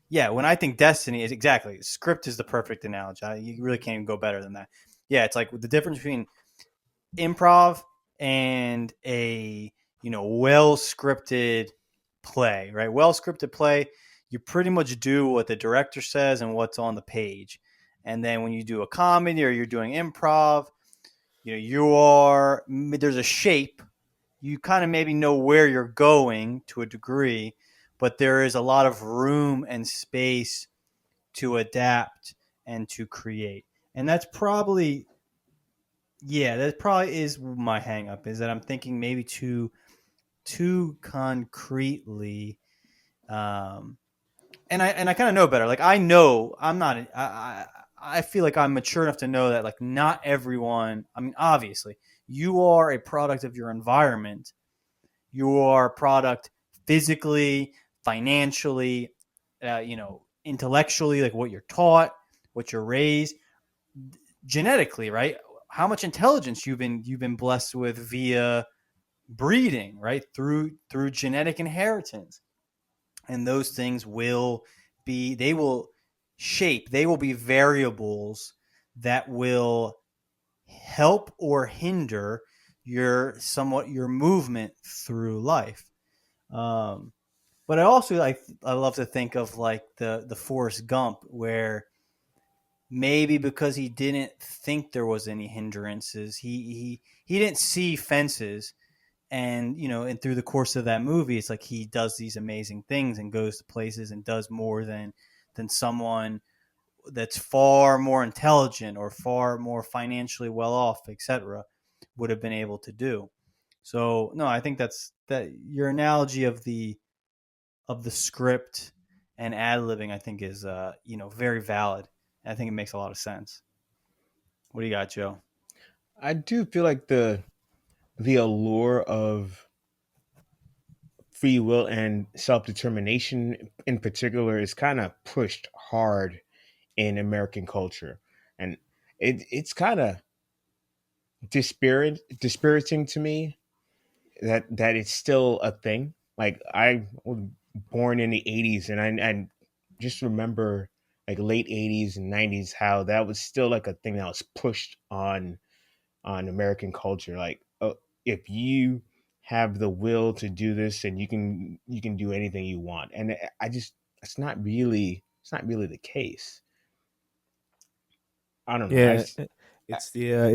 yeah, when I think destiny is exactly, script is the perfect analogy. You really can't even go better than that. Yeah, it's like the difference between improv and a, well scripted play, right? Well scripted play, you pretty much do what the director says and what's on the page. And then when you do a comedy or you're doing improv, there's a shape. You kind of maybe know where you're going to a degree, but there is a lot of room and space to adapt and to create. And that's probably, yeah, that probably is my hang up, is that I'm thinking maybe too concretely. Um, and I kind of know better. Like, I know I'm not. I feel like I'm mature enough to know that, like, not everyone. I mean, obviously, you are a product of your environment. You are a product physically, financially, intellectually, like what you're taught, what you're raised, genetically, right? How much intelligence you've been blessed with via breeding, right? Through genetic inheritance. And those things they will they will be variables that will help or hinder your movement through life. Um, but I love to think of, like, the Forrest Gump, where maybe because he didn't think there was any hindrances, he didn't see fences, and and through the course of that movie, it's like he does these amazing things and goes to places and does more than someone that's far more intelligent or far more financially well off, etc., would have been able to do. So no, I think that your analogy of the script and ad libbing, I think, is very valid. I think it makes a lot of sense. What do you got, Joe? I do feel like the allure of free will and self-determination in particular is kind of pushed hard in American culture. And it's kind of dispiriting to me that it's still a thing. Like I was born in the 80s, and I just remember like late 80s and 90s how that was still like a thing that was pushed on American culture. Like, if you have the will to do this, and you can do anything you want. And I just it's not really the case. I don't know. Yeah, I it's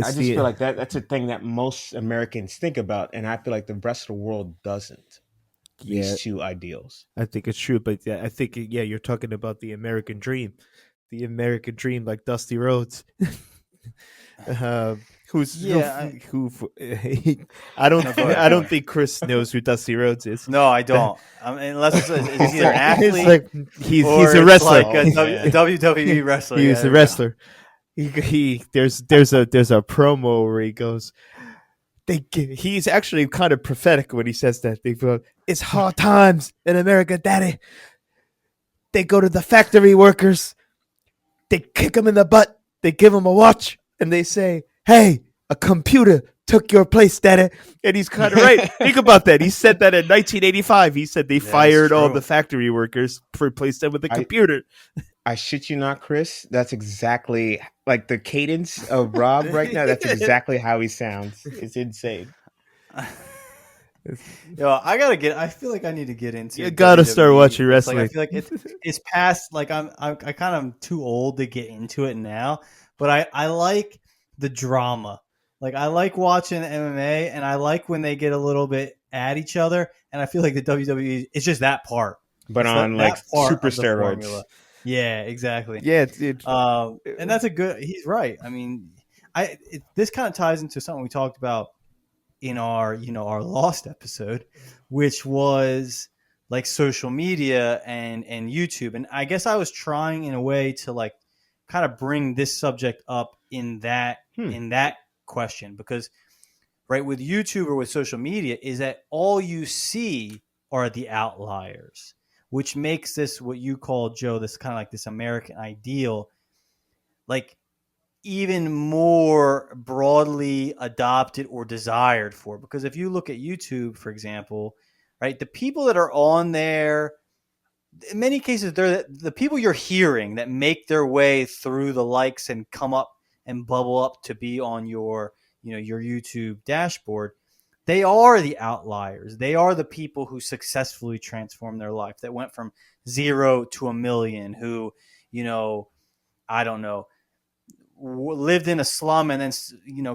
I just the feel like that's a thing that most Americans think about, and I feel like the rest of the world doesn't. yeah. These two ideals. I think it's true, but yeah, I think yeah, you're talking about the American dream, like Dusty Rhodes. uh, who's Yeah, I, I don't no, go ahead, I go don't ahead. think Chris knows who Dusty Rhodes is. No, I don't. Unless it's either an It's athlete like he's or a it's wrestler. like Oh a man, WWE wrestler. He Yeah, was a there you go. wrestler. He there's a promo where he goes, he's actually kind of prophetic when he says that. They go, it's hard times in America, Daddy. They go to the factory workers, they kick them in the butt, they give them a watch, and they say, "Hey, a computer took your place, Daddy." And he's kind of right. Think about that. He said that in 1985. He said they Yeah, it's fired all the true. factory workers, replaced them with a I computer. I shit you not, Chris. That's exactly like the cadence of Rob right now. That's exactly how he sounds. It's insane. Yo, I gotta get. I feel like I need to get You into gotta start WWE. watching It's like I wrestling. feel like it's past. Like I kind of am too old to get into it now. But I like the drama. Like I like watching MMA, and I like when they get a little bit at each other. And I feel like the WWE is just that part. But It's on like that part super of the steroids. formula. Yeah, exactly. Yeah, And that's a good. He's right. I mean, this kind of ties into something we talked about in our our lost episode, which was like social media and YouTube. And I guess I was trying in a way to like kind of bring this subject up Hmm. in that question, because right, with YouTube or with social media is that all you see are the outliers, which makes this what you call, Joe, this kind of like this American ideal, like even more broadly adopted or desired for. Because if you look at YouTube, for example, right, the people that are on there, in many cases, they're the people you're hearing that make their way through the likes and come up and bubble up to be on your your YouTube dashboard. They are the outliers. They are the people who successfully transformed their life, that went from 0 to 1 million, who, I don't know, lived in a slum and then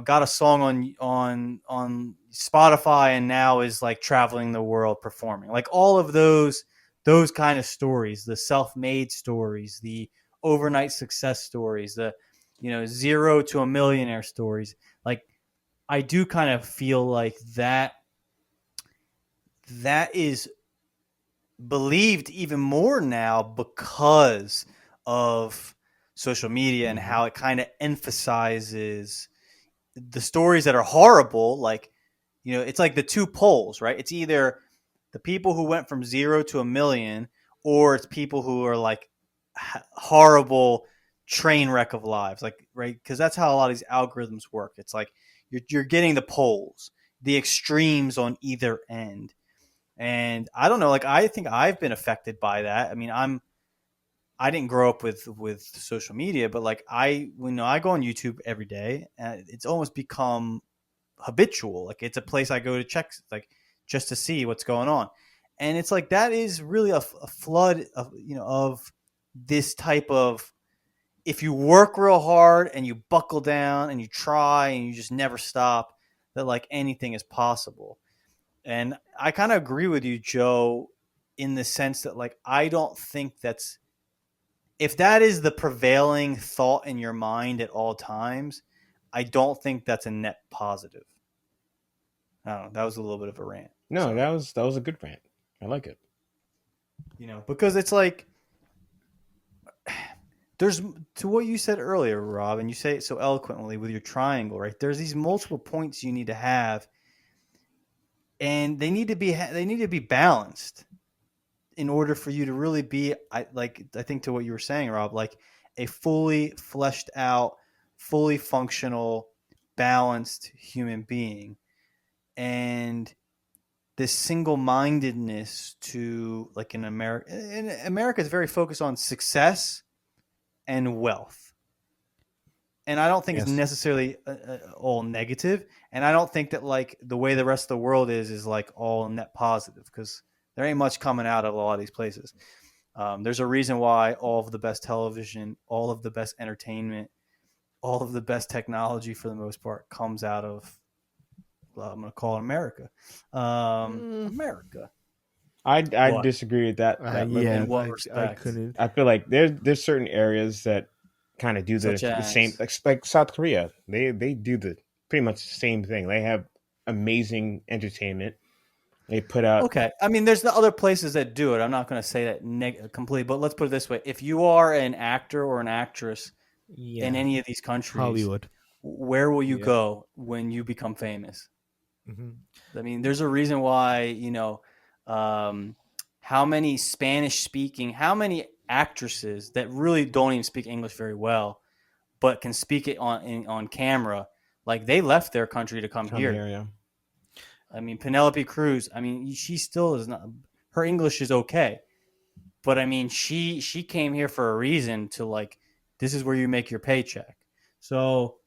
got a song on Spotify and now is like traveling the world performing. Like all of those kind of stories, the self-made stories, the overnight success stories, the 0 to 1 millionaire stories. Like I do kind of feel like that is believed even more now because of social media and Hmm. how it kind of emphasizes the stories that are horrible. Like, it's like the two poles, right? It's either the people who went from 0 to 1 million, or it's people who are like horrible train wreck of lives, like, right? Because that's how a lot of these algorithms work. It's like you're getting the poles, the extremes on either end. And I don't know, like I think I've been affected by that. I mean, I didn't grow up with social media, but like I go on YouTube every day, and it's almost become habitual. Like it's a place I go to check, like just to see what's going on. And it's like that is really a flood of of this type of, if you work real hard and you buckle down and you try and you just never stop, that like anything is possible. And I kind of agree with you, Joe, in the sense that like I don't think that's, if that is the prevailing thought in your mind at all times, I don't think that's a net positive. I don't know. That was a little bit of a rant. No, Sorry. that was a good rant. I like it. Because it's like there's, to what you said earlier, Rob, and you say it so eloquently with your triangle, right? There's these multiple points you need to have and they need to be balanced in order for you to really be, I think to what you were saying, Rob, like a fully fleshed out, fully functional, balanced human being. And this single-mindedness to, like, in America is very focused on success and wealth. And I don't think it's Yes. necessarily all negative. And I don't think that, like, the way the rest of the world is like all net positive, because there ain't much coming out of a lot of these places. There's a reason why all of the best television, all of the best entertainment, all of the best technology, for the most part, comes out of, I'm going to call it America. America. I What? disagree with that. Yeah, In what I respect? couldn't. I feel like there's certain areas that kind of do Such the same, as? like South Korea. They do the pretty much the same thing. They have amazing entertainment. They put out. Okay. I mean, there's the other places that do it. I'm not going to say that completely, but let's put it this way. If you are an actor or an actress Yeah, in any of these countries, Hollywood. where will you Yeah. go when you become famous? Mm-hmm. I mean, there's a reason why, how many how many actresses that really don't even speak English very well, but can speak it on camera, like they left their country to come here. Area. I mean, Penelope Cruz, I mean, she still is not, her English is okay, but I mean, she came here for a reason to, like, this is where you make your paycheck. So,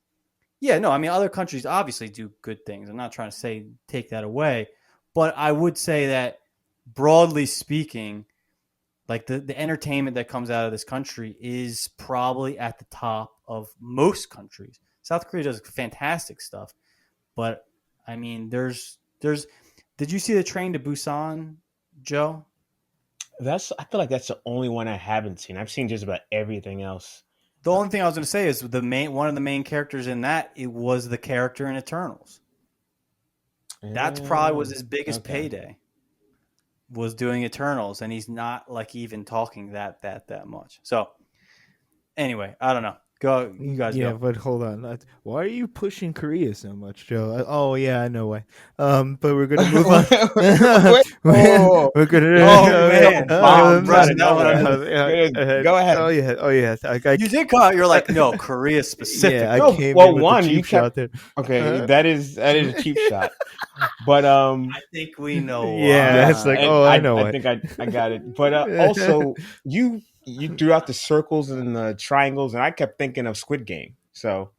yeah, no, I mean, other countries obviously do good things. I'm not trying to say take that away, but I would say that, broadly speaking, like the entertainment that comes out of this country is probably at the top of most countries. South Korea does fantastic stuff, but I mean, there's. Did you see the Train to Busan, Joe? I feel like that's the only one I haven't seen. I've seen just about everything else. The only thing I was going to say is one of the main characters in that, it was the character in Eternals. That's probably was his biggest payday, was doing Eternals, and he's not, like, even talking that much. So anyway, I don't know. Go, you guys. Yeah, Go. but hold on. Why are you pushing Korea so much, Joe? Oh yeah, I know why. But we're gonna move on. Oh, We're gonna. Oh, man. Bombs out of nowhere. nowhere. Go ahead. Oh yeah. You did call. You're like, no, Korea specific. Yeah, I No, came well, in with one, the you cheap shot there. Okay, that is a cheap shot. But I think we know. Yeah, why. it's like, and oh, I know I it. think I got it. But also, you threw out the circles and the triangles, and I kept thinking of Squid Game. So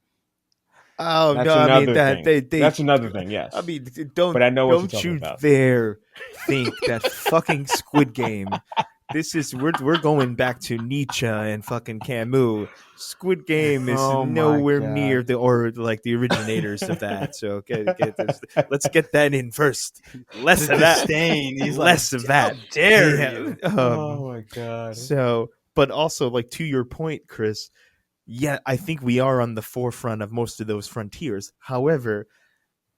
Oh that's no, I mean another that thing. they. That's another thing. Yes. I mean, But I know what you're don't talking you about. dare think that fucking Squid Game. This is we're going back to Nietzsche and fucking Camus. Squid Game is Oh my nowhere God. near the originators of that. So let's get that in first. Less The of that. disdain. He's Less like, of that. How dare Yeah, you? Oh my God. So, but also, like, to your point, Chris, yeah, I think we are on the forefront of most of those frontiers. However,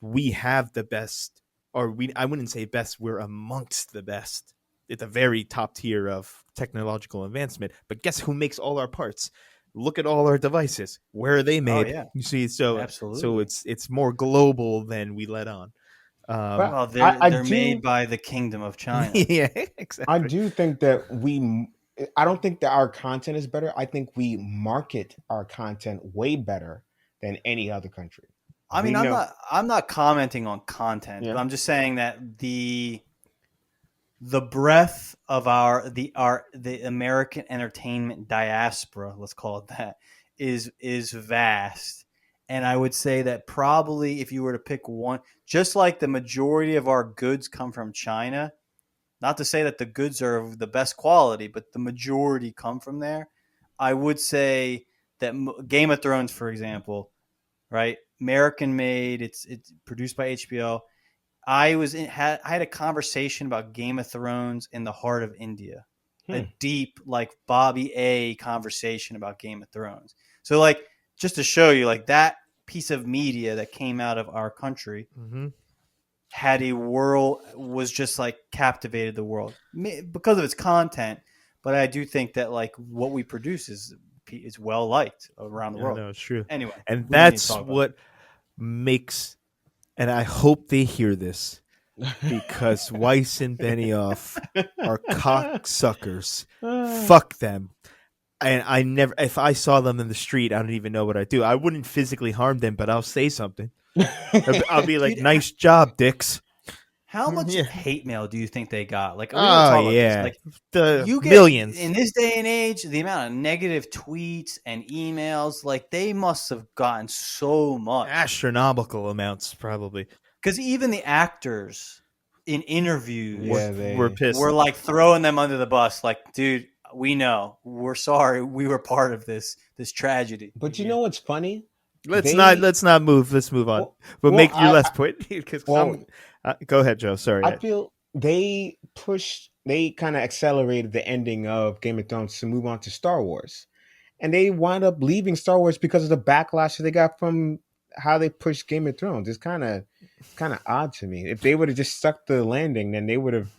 we have the best, I wouldn't say best, we're amongst the best at the very top tier of technological advancement. But guess who makes all our parts? Look at all our devices. Where are they made? yeah. You see, so Absolutely. it's more global than we let on. Well, I they're do- made by the Kingdom of China. Yeah, exactly. I do think that I don't think that our content is better. I think we market our content way better than any other country. I mean, We know- I'm not commenting on content, Yeah. but I'm just saying that the breadth of the American entertainment diaspora, let's call it that, is vast. And I would say that probably if you were to pick one, just like the majority of our goods come from China, not to say that the goods are of the best quality, but the majority come from there. I would say that Game of Thrones, for example, right? American made. It's produced by HBO. I had a conversation about Game of Thrones in the heart of India, a deep, like, Bobby A conversation about Game of Thrones. So, like, just to show you, like, that piece of media that came out of our country had was just, like, captivated the world because of its content. But I do think that, like, what we produce is well liked around the world. No, it's true. Anyway, and we don't need to that's talk about what makes, and I hope they hear this, because Weiss and Benioff are cocksuckers. Fuck them. And I never, if I saw them in the street, I don't even know what I'd do. I wouldn't physically harm them, but I'll say something. I'll be like, Dude, nice job, dicks. how much Yeah. hate mail do you think they got? Like, we don't Oh, talk about this. yeah. Like, The you get millions. in this day and age, the amount of negative tweets and emails, like they must have gotten so much. Astronomical amounts, probably. Because even the actors in interviews We're pissed. were like throwing them under the bus. Like, dude, we know. We're sorry. We were part of this tragedy. But you know what's funny? Let's not move. Let's move on. But well, make your last point. Because well, go ahead, Joe. Sorry. I feel they kind of accelerated the ending of Game of Thrones to move on to Star Wars. And they wound up leaving Star Wars because of the backlash that they got from how they pushed Game of Thrones. It's kind of odd to me. If they would have just stuck the landing, then they would have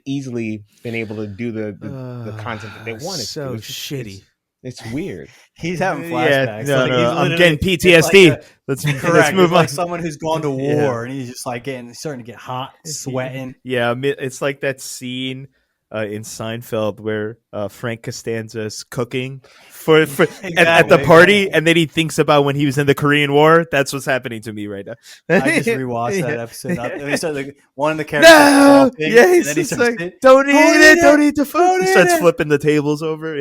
easily been able to do the content that they wanted. So it's just, shitty. It's weird. He's having Yeah, flashbacks. no, Like, no, he's I'm literally- getting it's PTSD. like let's correct. move It's on. like someone who's gone to war Yeah. and he's just like starting to get hot, sweating. Yeah, it's like that scene in Seinfeld where Frank Costanza's cooking for at the Exactly, party, exactly. and then he thinks about when he was in the Korean War. That's what's happening to me right now. I just rewatched that Yeah. episode. And he started, like, one of the characters No, coughing, yeah, and he's then he just starts like, saying, don't eat it, don't eat the food. Don't He eat starts it. flipping the tables over.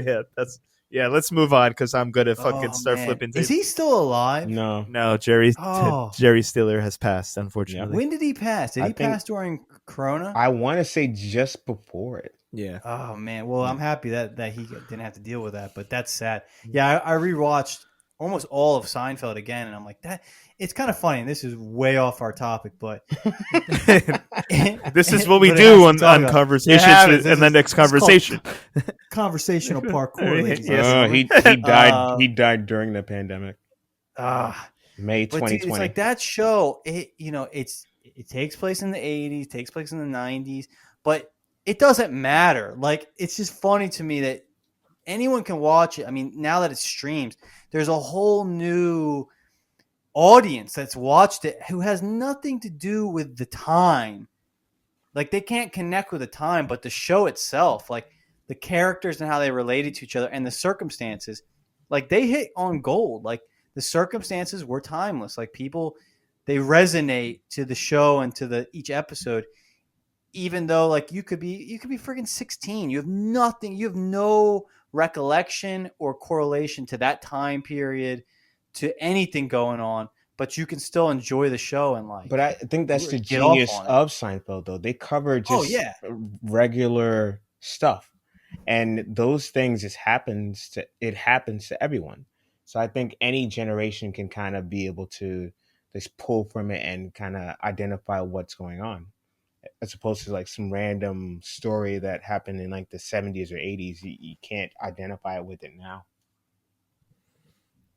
Yeah, let's move on because I'm gonna fucking "Oh, start man. flipping Is tables. he still alive? No. No, Jerry Oh. Stiller has passed, unfortunately. When did he pass? Did I he think- pass during Corona? I want to say just before it. Yeah. Oh man, well I'm happy that he didn't have to deal with that, but that's sad. Yeah, I rewatched almost all of Seinfeld again, and I'm like, that it's kind of funny. And this is way off our topic, but This is what we but it do has to talk on about- conversations It happens. in the This next is called conversation. conversational parkour, ladies. Yes. and He gentlemen. died. He died during the pandemic, Ah, May but dude, 2020. it's like that show. It takes place in the 80s, takes place in the 90s, but it doesn't matter. Like, it's just funny to me that anyone can watch it. I mean, now that it streams, there's a whole new audience that's watched it who has nothing to do with the time. Like, they can't connect with the time, but the show itself, like the characters and how they related to each other and the circumstances, like they hit on gold. Like, the circumstances were timeless. Like, people, they resonate to the show and to each episode, even though like you could be freaking 16. You have nothing. You have no recollection or correlation to that time period, to anything going on, but you can still enjoy the show and like. But I think that's the get off genius on it. of Seinfeld, though. They cover just regular stuff, and those things it happens to everyone. So I think any generation can kind of be able to just pull from it and kind of identify what's going on, as opposed to like some random story that happened in like the 70s or 80s. You can't identify it with it now.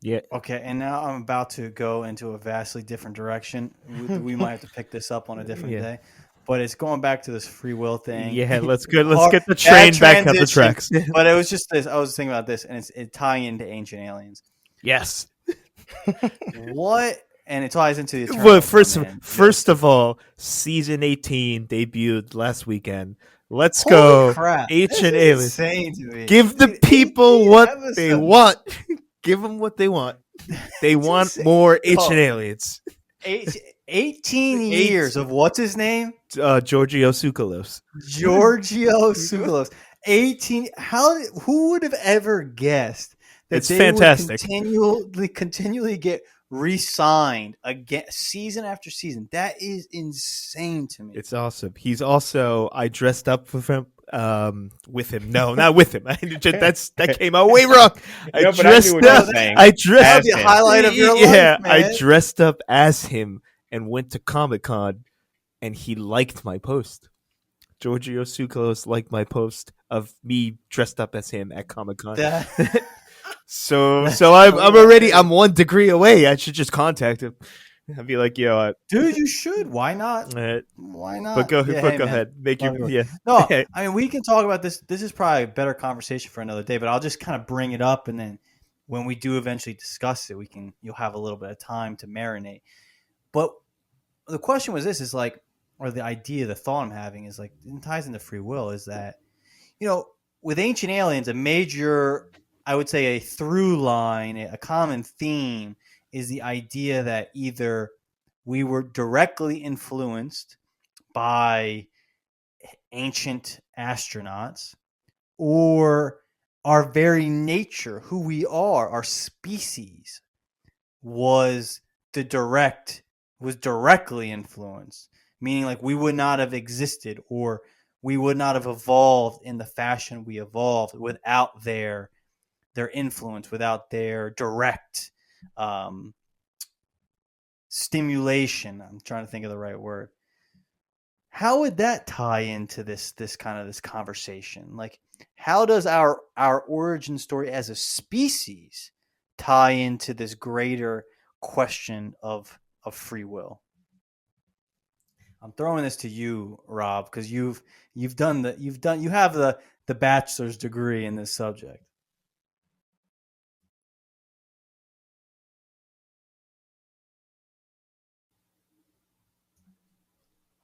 Yeah. Okay, and now I'm about to go into a vastly different direction. We might have to pick this up on a different Yeah. day, but it's going back to this free will thing. Yeah, let's get the Bad train back up the transition. tracks. But it was just this. I was thinking about this, and it's tying into Ancient Aliens. Yes. What? And it ties into the Eternals. Well, first man. of all, season 18 debuted last weekend. Let's Holy go. crap. Ancient This is Aliens. insane to me. Give the Dude, people 18 what they episodes. want. Give them what they want. They want insane. more Ancient Oh. Aliens. 18 years of what's his name? Giorgio Tsoukalos. Giorgio Tsoukalos. 18. Who would have ever guessed that It's they fantastic. would continually get re-signed again, season after season? That is insane to me. It's awesome. He's also, I dressed up with him. No, not with him. That came out way wrong. I No, but dressed knew what you were up. saying. I dressed. That'd be a him. highlight of your Yeah, life, man. I dressed up as him and went to Comic-Con, and he liked my post. Giorgio Tsoukalos liked my post of me dressed up as him at Comic-Con. That- So I'm 1 degree away. I should just contact him. I'd be like, yo, Dude, you should. Why not? Why not? but go Yeah, hey, man. ahead. Make your Love yeah. No, I mean, we can talk about this. This is probably a better conversation for another day, but I'll just kind of bring it up, and then when we do eventually discuss it, you'll have a little bit of time to marinate. But the question was this: is like, or the idea, the thought I'm having is like it ties into free will. Is that you know with Ancient Aliens, a major, I would say, a through line, a common theme is the idea that either we were directly influenced by ancient astronauts, or our very nature, who we are, our species, was the direct was directly influenced, meaning like we would not have existed, or we would not have evolved in the fashion we evolved without their influence, without their direct um, stimulation. I'm trying to think of the right word. How would that tie into this kind of this conversation? Like, how does our origin story as a species tie into this greater question of free will? I'm throwing this to you, Rob, because you have the bachelor's degree in this subject.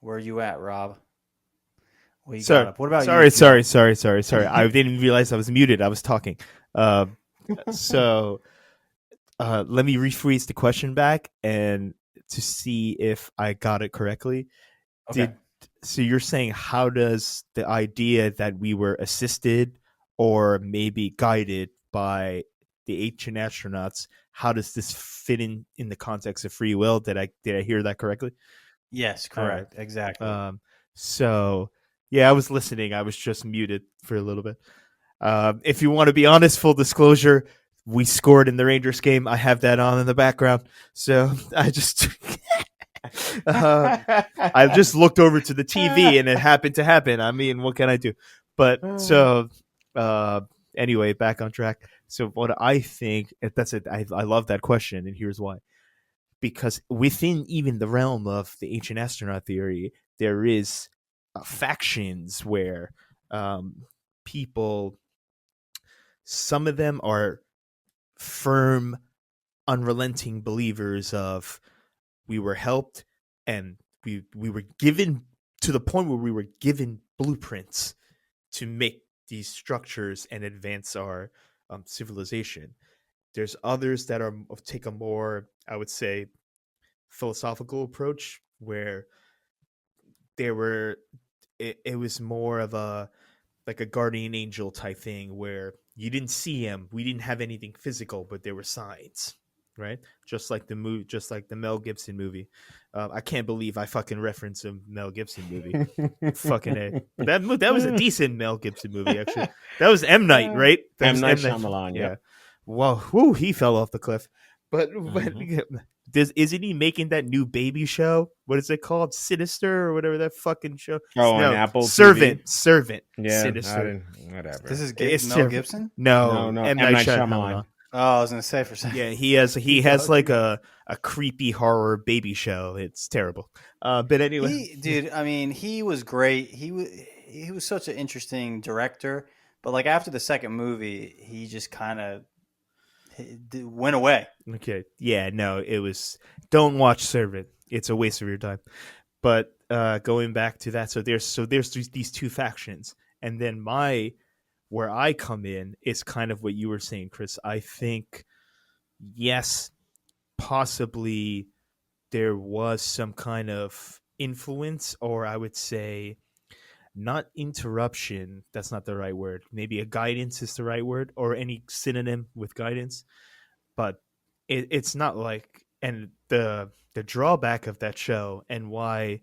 Where are you at, Rob? What you got Sorry, up? What about you, sorry, Joe? sorry. I didn't realize I was muted. I was talking. Uh, so let me rephrase the question back and to see if I got it correctly. Okay. So you're saying, how does the idea that we were assisted or maybe guided by the ancient astronauts, how does this fit in the context of free will? Did I hear that correctly? Yes, All right. correct. Exactly. So yeah, I was listening. I was just muted for a little bit. If you want to be honest, full disclosure, we scored in the Rangers game. I have that on in the background. So I just I just looked over to the TV and it happened to happen. I mean, what can I do? But so uh, anyway, back on track. So what I think, that's it. I love that question, and here's why. Because within even the realm of the ancient astronaut theory, there is factions where people, some of them are firm, unrelenting believers of we were helped and we were given to the point where we were given blueprints to make these structures and advance our civilization. There's others that are take a more, I would say, philosophical approach where there were it was more of a like a guardian angel type thing where you didn't see him, we didn't have anything physical, but there were signs, right? Just like the Mel Gibson movie. I can't believe I fucking referenced a Mel Gibson movie. Fucking A. That was a decent Mel Gibson movie, actually. That was M Night, right? That M was Night M Night. Shyamalan. Yeah. Yep. Well, whoo, he fell off the cliff. But Mhm. isn't he making that new baby show? What is it called? Sinister or whatever that fucking show? Oh, on No, Apple TV. Servant. Yeah, I Sinister. didn't. Whatever. This is It's Mel terrible. Gibson. No, No, no. M M Night Night Shyamalan. Shyamalan. Oh, I was gonna say for a second. Yeah, he has like a creepy horror baby show. It's terrible. But anyway, Dude, I mean, he was great. He was such an interesting director, but like after the second movie, he just kind of went away. okay, yeah, no, it was. Don't watch Servant. It's a waste of your time. But going back to that, so there's these two factions, and then where I come in is kind of what you were saying, Chris. I think yes, possibly there was some kind of influence, or I would say not interruption. That's not the right word. Maybe a guidance is the right word, or any synonym with guidance. But it's not like, and the drawback of that show and why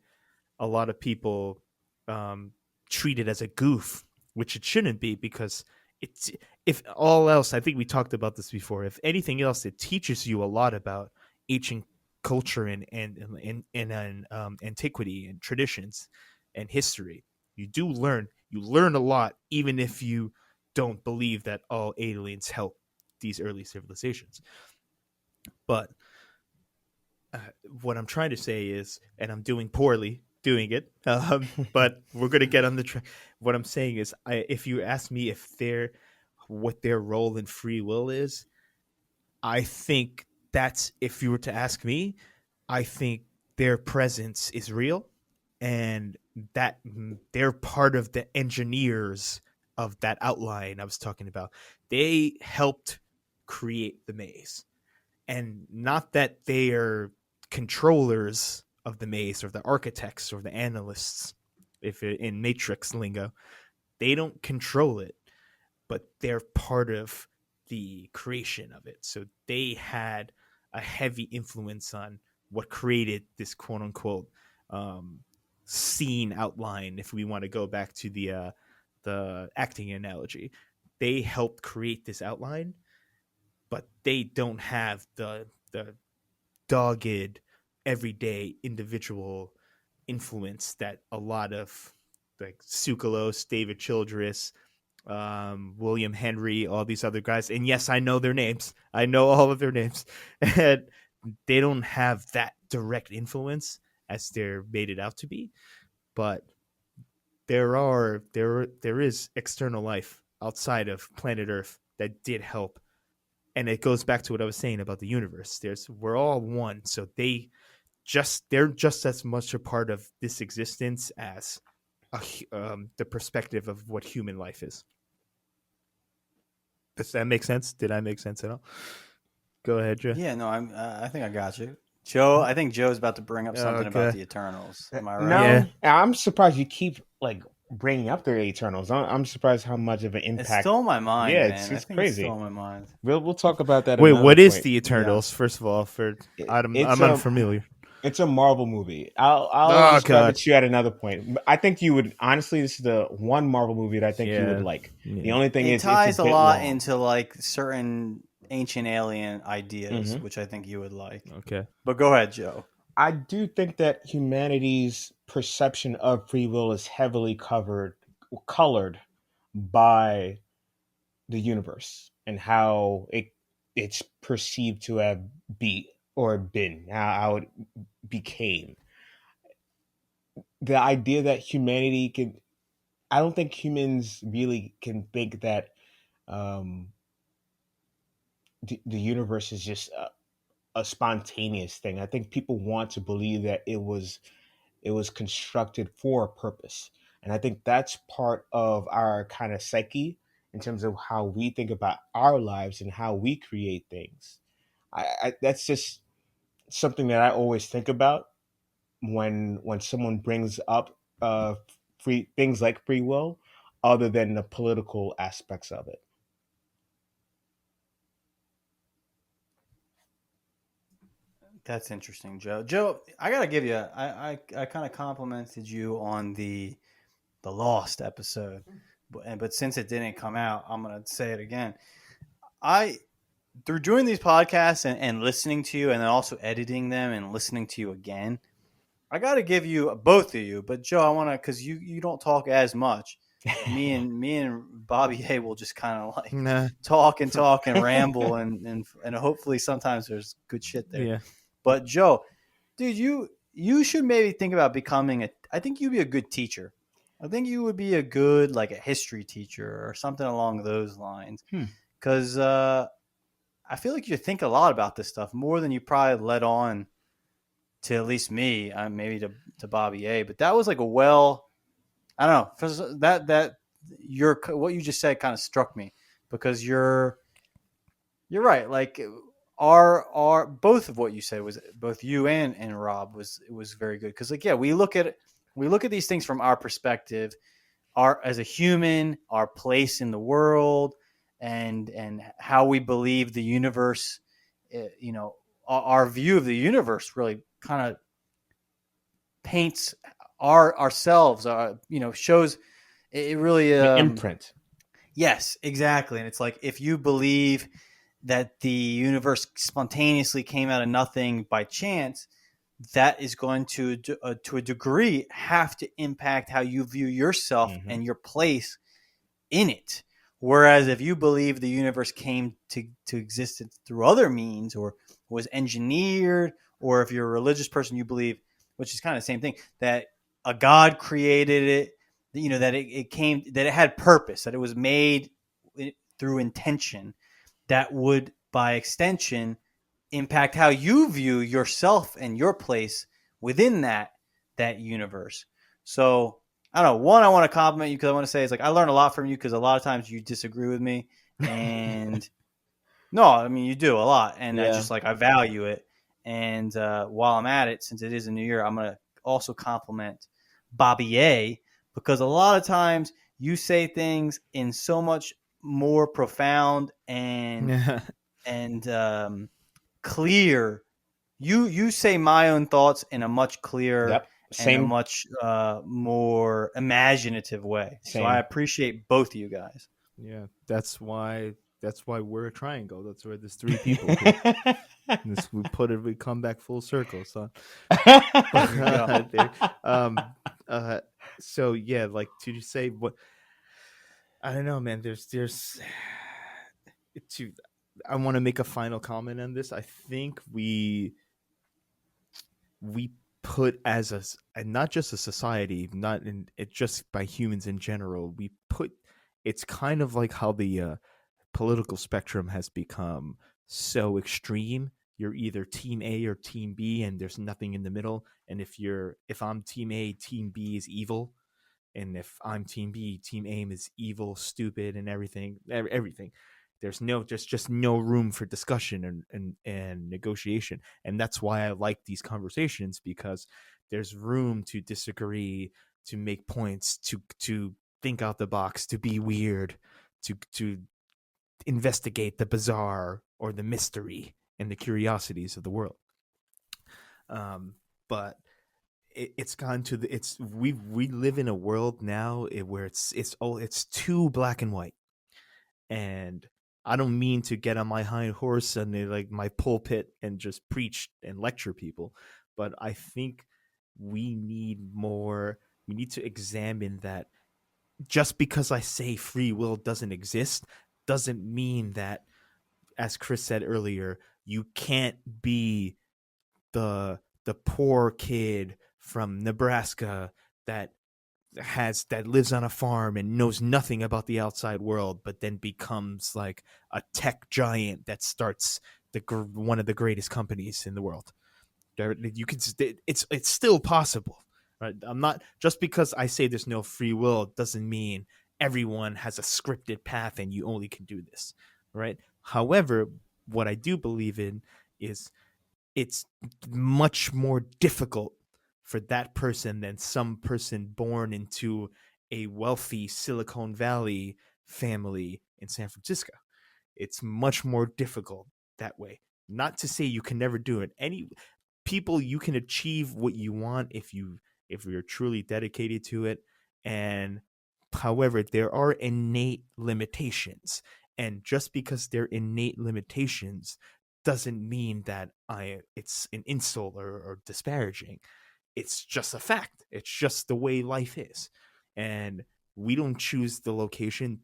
a lot of people um, treat it as a goof, which it shouldn't be, because it's, if all else, I think we talked about this before. If anything else, it teaches you a lot about ancient culture and antiquity and traditions and history. You learn a lot, even if you don't believe that all aliens help these early civilizations. But uh, what I'm trying to say is, and I'm doing poorly doing it, but we're gonna get on the track. What I'm saying is, if you ask me if what their role in free will is, I think that's, if you were to ask me, I think their presence is real, and that they're part of the engineers of that outline I was talking about. They helped create the maze, and not that they are controllers of the maze or the architects or the analysts. If in Matrix lingo, they don't control it, but they're part of the creation of it. So they had a heavy influence on what created this quote unquote scene outline. If we want to go back to the acting analogy, they helped create this outline, but they don't have the dogged everyday individual influence that a lot of like Tsoukalos, David Childress, William Henry, all these other guys. And yes, I know their names. I know all of their names. And they don't have that direct influence as they're made it out to be. But there is external life outside of planet Earth that did help. And it goes back to what I was saying about the universe. We're all one, so they're just as much a part of this existence as the perspective of what human life is. Does that make sense? Did I make sense at all? Go ahead, Joe. Yeah, no, I think I got you, Joe. I think Joe's about to bring up something about the Eternals. Am I right? No, yeah. I'm surprised you keep like bringing up the Eternals. I'm surprised how much of an impact. It stole my mind. Yeah, man. it's crazy. It stole my mind. We'll talk about that. Wait, what is point. the Eternals? Yeah. First of all, I'm unfamiliar. It's a Marvel movie. I'll describe it to you at another point. I think you would honestly. This is the one Marvel movie that I think you would like. Yeah. The only thing it is ties it's a bit lot long. into like certain ancient alien ideas, which I think you would like. Okay, but go ahead, Joe. I do think that humanity's perception of free will is heavily colored by the universe and how it's perceived to have been, how it became. The idea that humanity can, I don't think humans really can think that the universe is just a spontaneous thing. I think people want to believe that it was constructed for a purpose. And I think that's part of our kind of psyche in terms of how we think about our lives and how we create things. I that's just something that I always think about when someone brings up free things like free will, other than the political aspects of it. That's interesting, Joe. Joe, I gotta give you. I kind of complimented you on the Lost episode, but since it didn't come out, I'm gonna say it again. Through doing these podcasts and listening to you, and then also editing them and listening to you again, I got to give you both of you. But Joe, I want to, because you don't talk as much. me and Bobby A will just kind of like talk and ramble and hopefully sometimes there's good shit there. Yeah. But Joe, dude, you should maybe think about becoming I think you'd be a good teacher. I think you would be a good like a history teacher or something along those lines. Because I feel like you think a lot about this stuff more than you probably let on to at least me, maybe to Bobby A. But that was like I don't know, that what you just said kind of struck me because you're right. Like our both of what you said was both you and Rob was very good because like we look at these things from our perspective, as a human, our place in the world. And how we believe the universe, our view of the universe really kind of paints ourselves, shows it really imprint. Yes, exactly. And it's like if you believe that the universe spontaneously came out of nothing by chance, that is going to a degree have to impact how you view yourself and your place in it. Whereas if you believe the universe came to existence through other means or was engineered, or if you're a religious person, you believe, which is kind of the same thing, that a God created it, that it came, that it had purpose, that it was made through intention, that would, by extension, impact how you view yourself and your place within that universe. So I don't know. One, I want to compliment you because I want to say it's like I learned a lot from you because a lot of times you disagree with me, and no, I mean you do a lot, and I Yeah. just like I value it. And while I'm at it, since it is a new year, I'm gonna also compliment Bobby A because a lot of times you say things in so much more profound and clear. You say my own thoughts in a much clearer Yep. and a Same. much more imaginative way. So I Same. appreciate both of you guys. Yeah, that's why we're a triangle. That's why there's three people here. We come back full circle, son. There you go. There- um so yeah, like to say what I don't know, man. There's to I want to make a final comment on this. I think we put as and not just a society, not in it just by humans in general. We put it's kind of like how the political spectrum has become so extreme. You're either team A or team B, and there's nothing in the middle. And if I'm team A, team B is evil, and if I'm team B, team A is evil, stupid, and everything. There's just no room for discussion and negotiation, and that's why I like these conversations because there's room to disagree, to make points, to think out the box, to be weird, to investigate the bizarre or the mystery and the curiosities of the world. But it's gone to the it's we live in a world now where it's too black and white, and I don't mean to get on my hind horse and like my pulpit and just preach and lecture people, but I think we need more. We need to examine that just because I say free will doesn't exist doesn't mean that, as Chris said earlier, you can't be the poor kid from Nebraska that that lives on a farm and knows nothing about the outside world, but then becomes like a tech giant that starts one of the greatest companies in the world. You can it's still possible, right? I'm not just because I say there's no free will doesn't mean everyone has a scripted path and you only can do this, right? However, what I do believe in is it's much more difficult for that person than some person born into a wealthy Silicon Valley family in San Francisco. It's much more difficult that way. Not to say you can never do it. Any people, you can achieve what you want if you're truly dedicated to it. And however, there are innate limitations. And just because they're innate limitations doesn't mean that it's an insult or disparaging. It's just a fact. It's just the way life is. And we don't choose the location.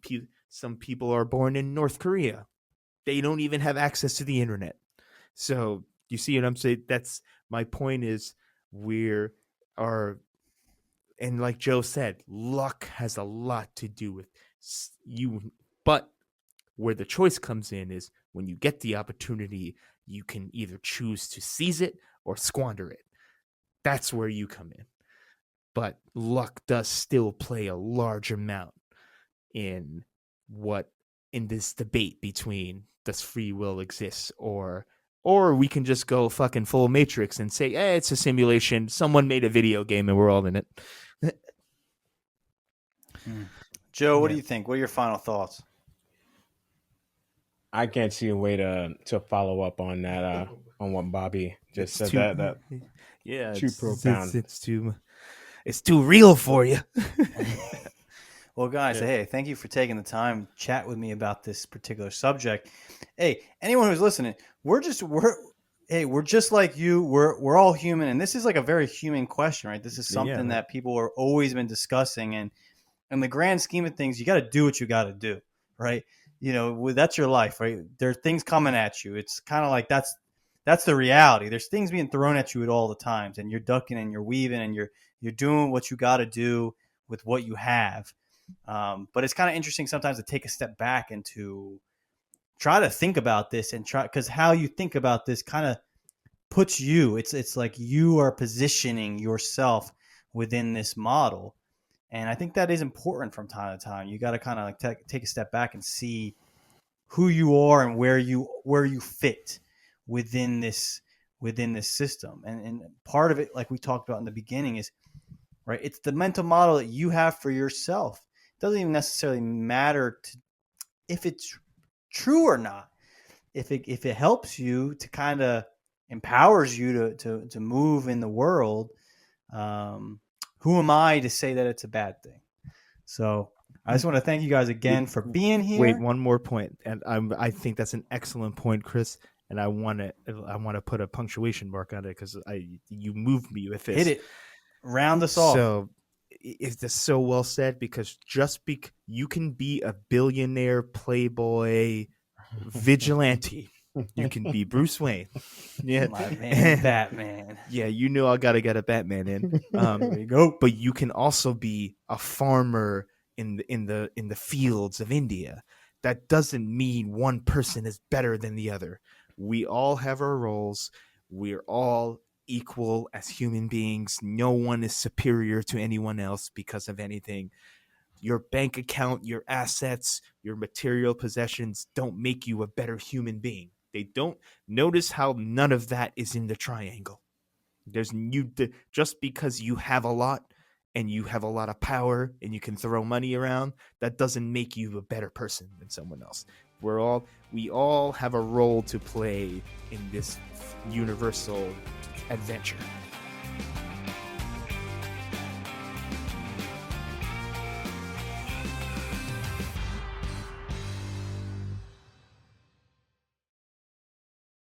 Some people are born in North Korea. They don't even have access to the internet. So you see what I'm saying? That's my point is we're our and like Joe said, luck has a lot to do with you. But where the choice comes in is when you get the opportunity, you can either choose to seize it or squander it. That's where you come in. But luck does still play a large amount in what in this debate between does free will exist or we can just go fucking full Matrix and say, it's a simulation. Someone made a video game and we're all in it. Joe, what Yeah. do you think? What are your final thoughts? I can't see a way to follow up on that on what Bobby just said. That Yeah, too profound. it's too real for you. Well, guys, Yeah. hey, thank you for taking the time to chat with me about this particular subject. Hey, anyone who's listening, we're just like you. We're all human, and this is like a very human question, right? This is something right. that people are always been discussing, and in the grand scheme of things, you got to do what you got to do, right? You know, that's your life, right? There are things coming at you. It's kind of like that's the reality. There's things being thrown at you at all the times, and you're ducking and you're weaving and you're doing what you got to do with what you have. But it's kind of interesting sometimes to take a step back and to try to think about this and try because how you think about this kind of puts you. It's like you are positioning yourself within this model. And I think that is important from time to time. You got to kind of like take a step back and see who you are and where you fit within this system. And part of it, like we talked about in the beginning, is right. It's the mental model that you have for yourself. It doesn't even necessarily matter if it's true or not. If it helps you to kind of empowers you to move in the world, who am I to say that it's a bad thing? So I just want to thank you guys again for being here. Wait, one more point, and I think that's an excellent point, Chris. And I want to put a punctuation mark on it because you moved me with this. Hit it, round us off. So is this so well said? Because you can be a billionaire, playboy, vigilante. You can be Bruce Wayne. Yeah, my man, Batman. Yeah, I got to get a Batman in. There you go. But you can also be a farmer in the fields of India. That doesn't mean one person is better than the other. We all have our roles. We're all equal as human beings. No one is superior to anyone else because of anything. Your bank account, your assets, your material possessions don't make you a better human being. They don't. Notice how none of that is in the triangle. Just because you have a lot and you have a lot of power and you can throw money around, that doesn't make you a better person than someone else. We all have a role to play in this universal adventure.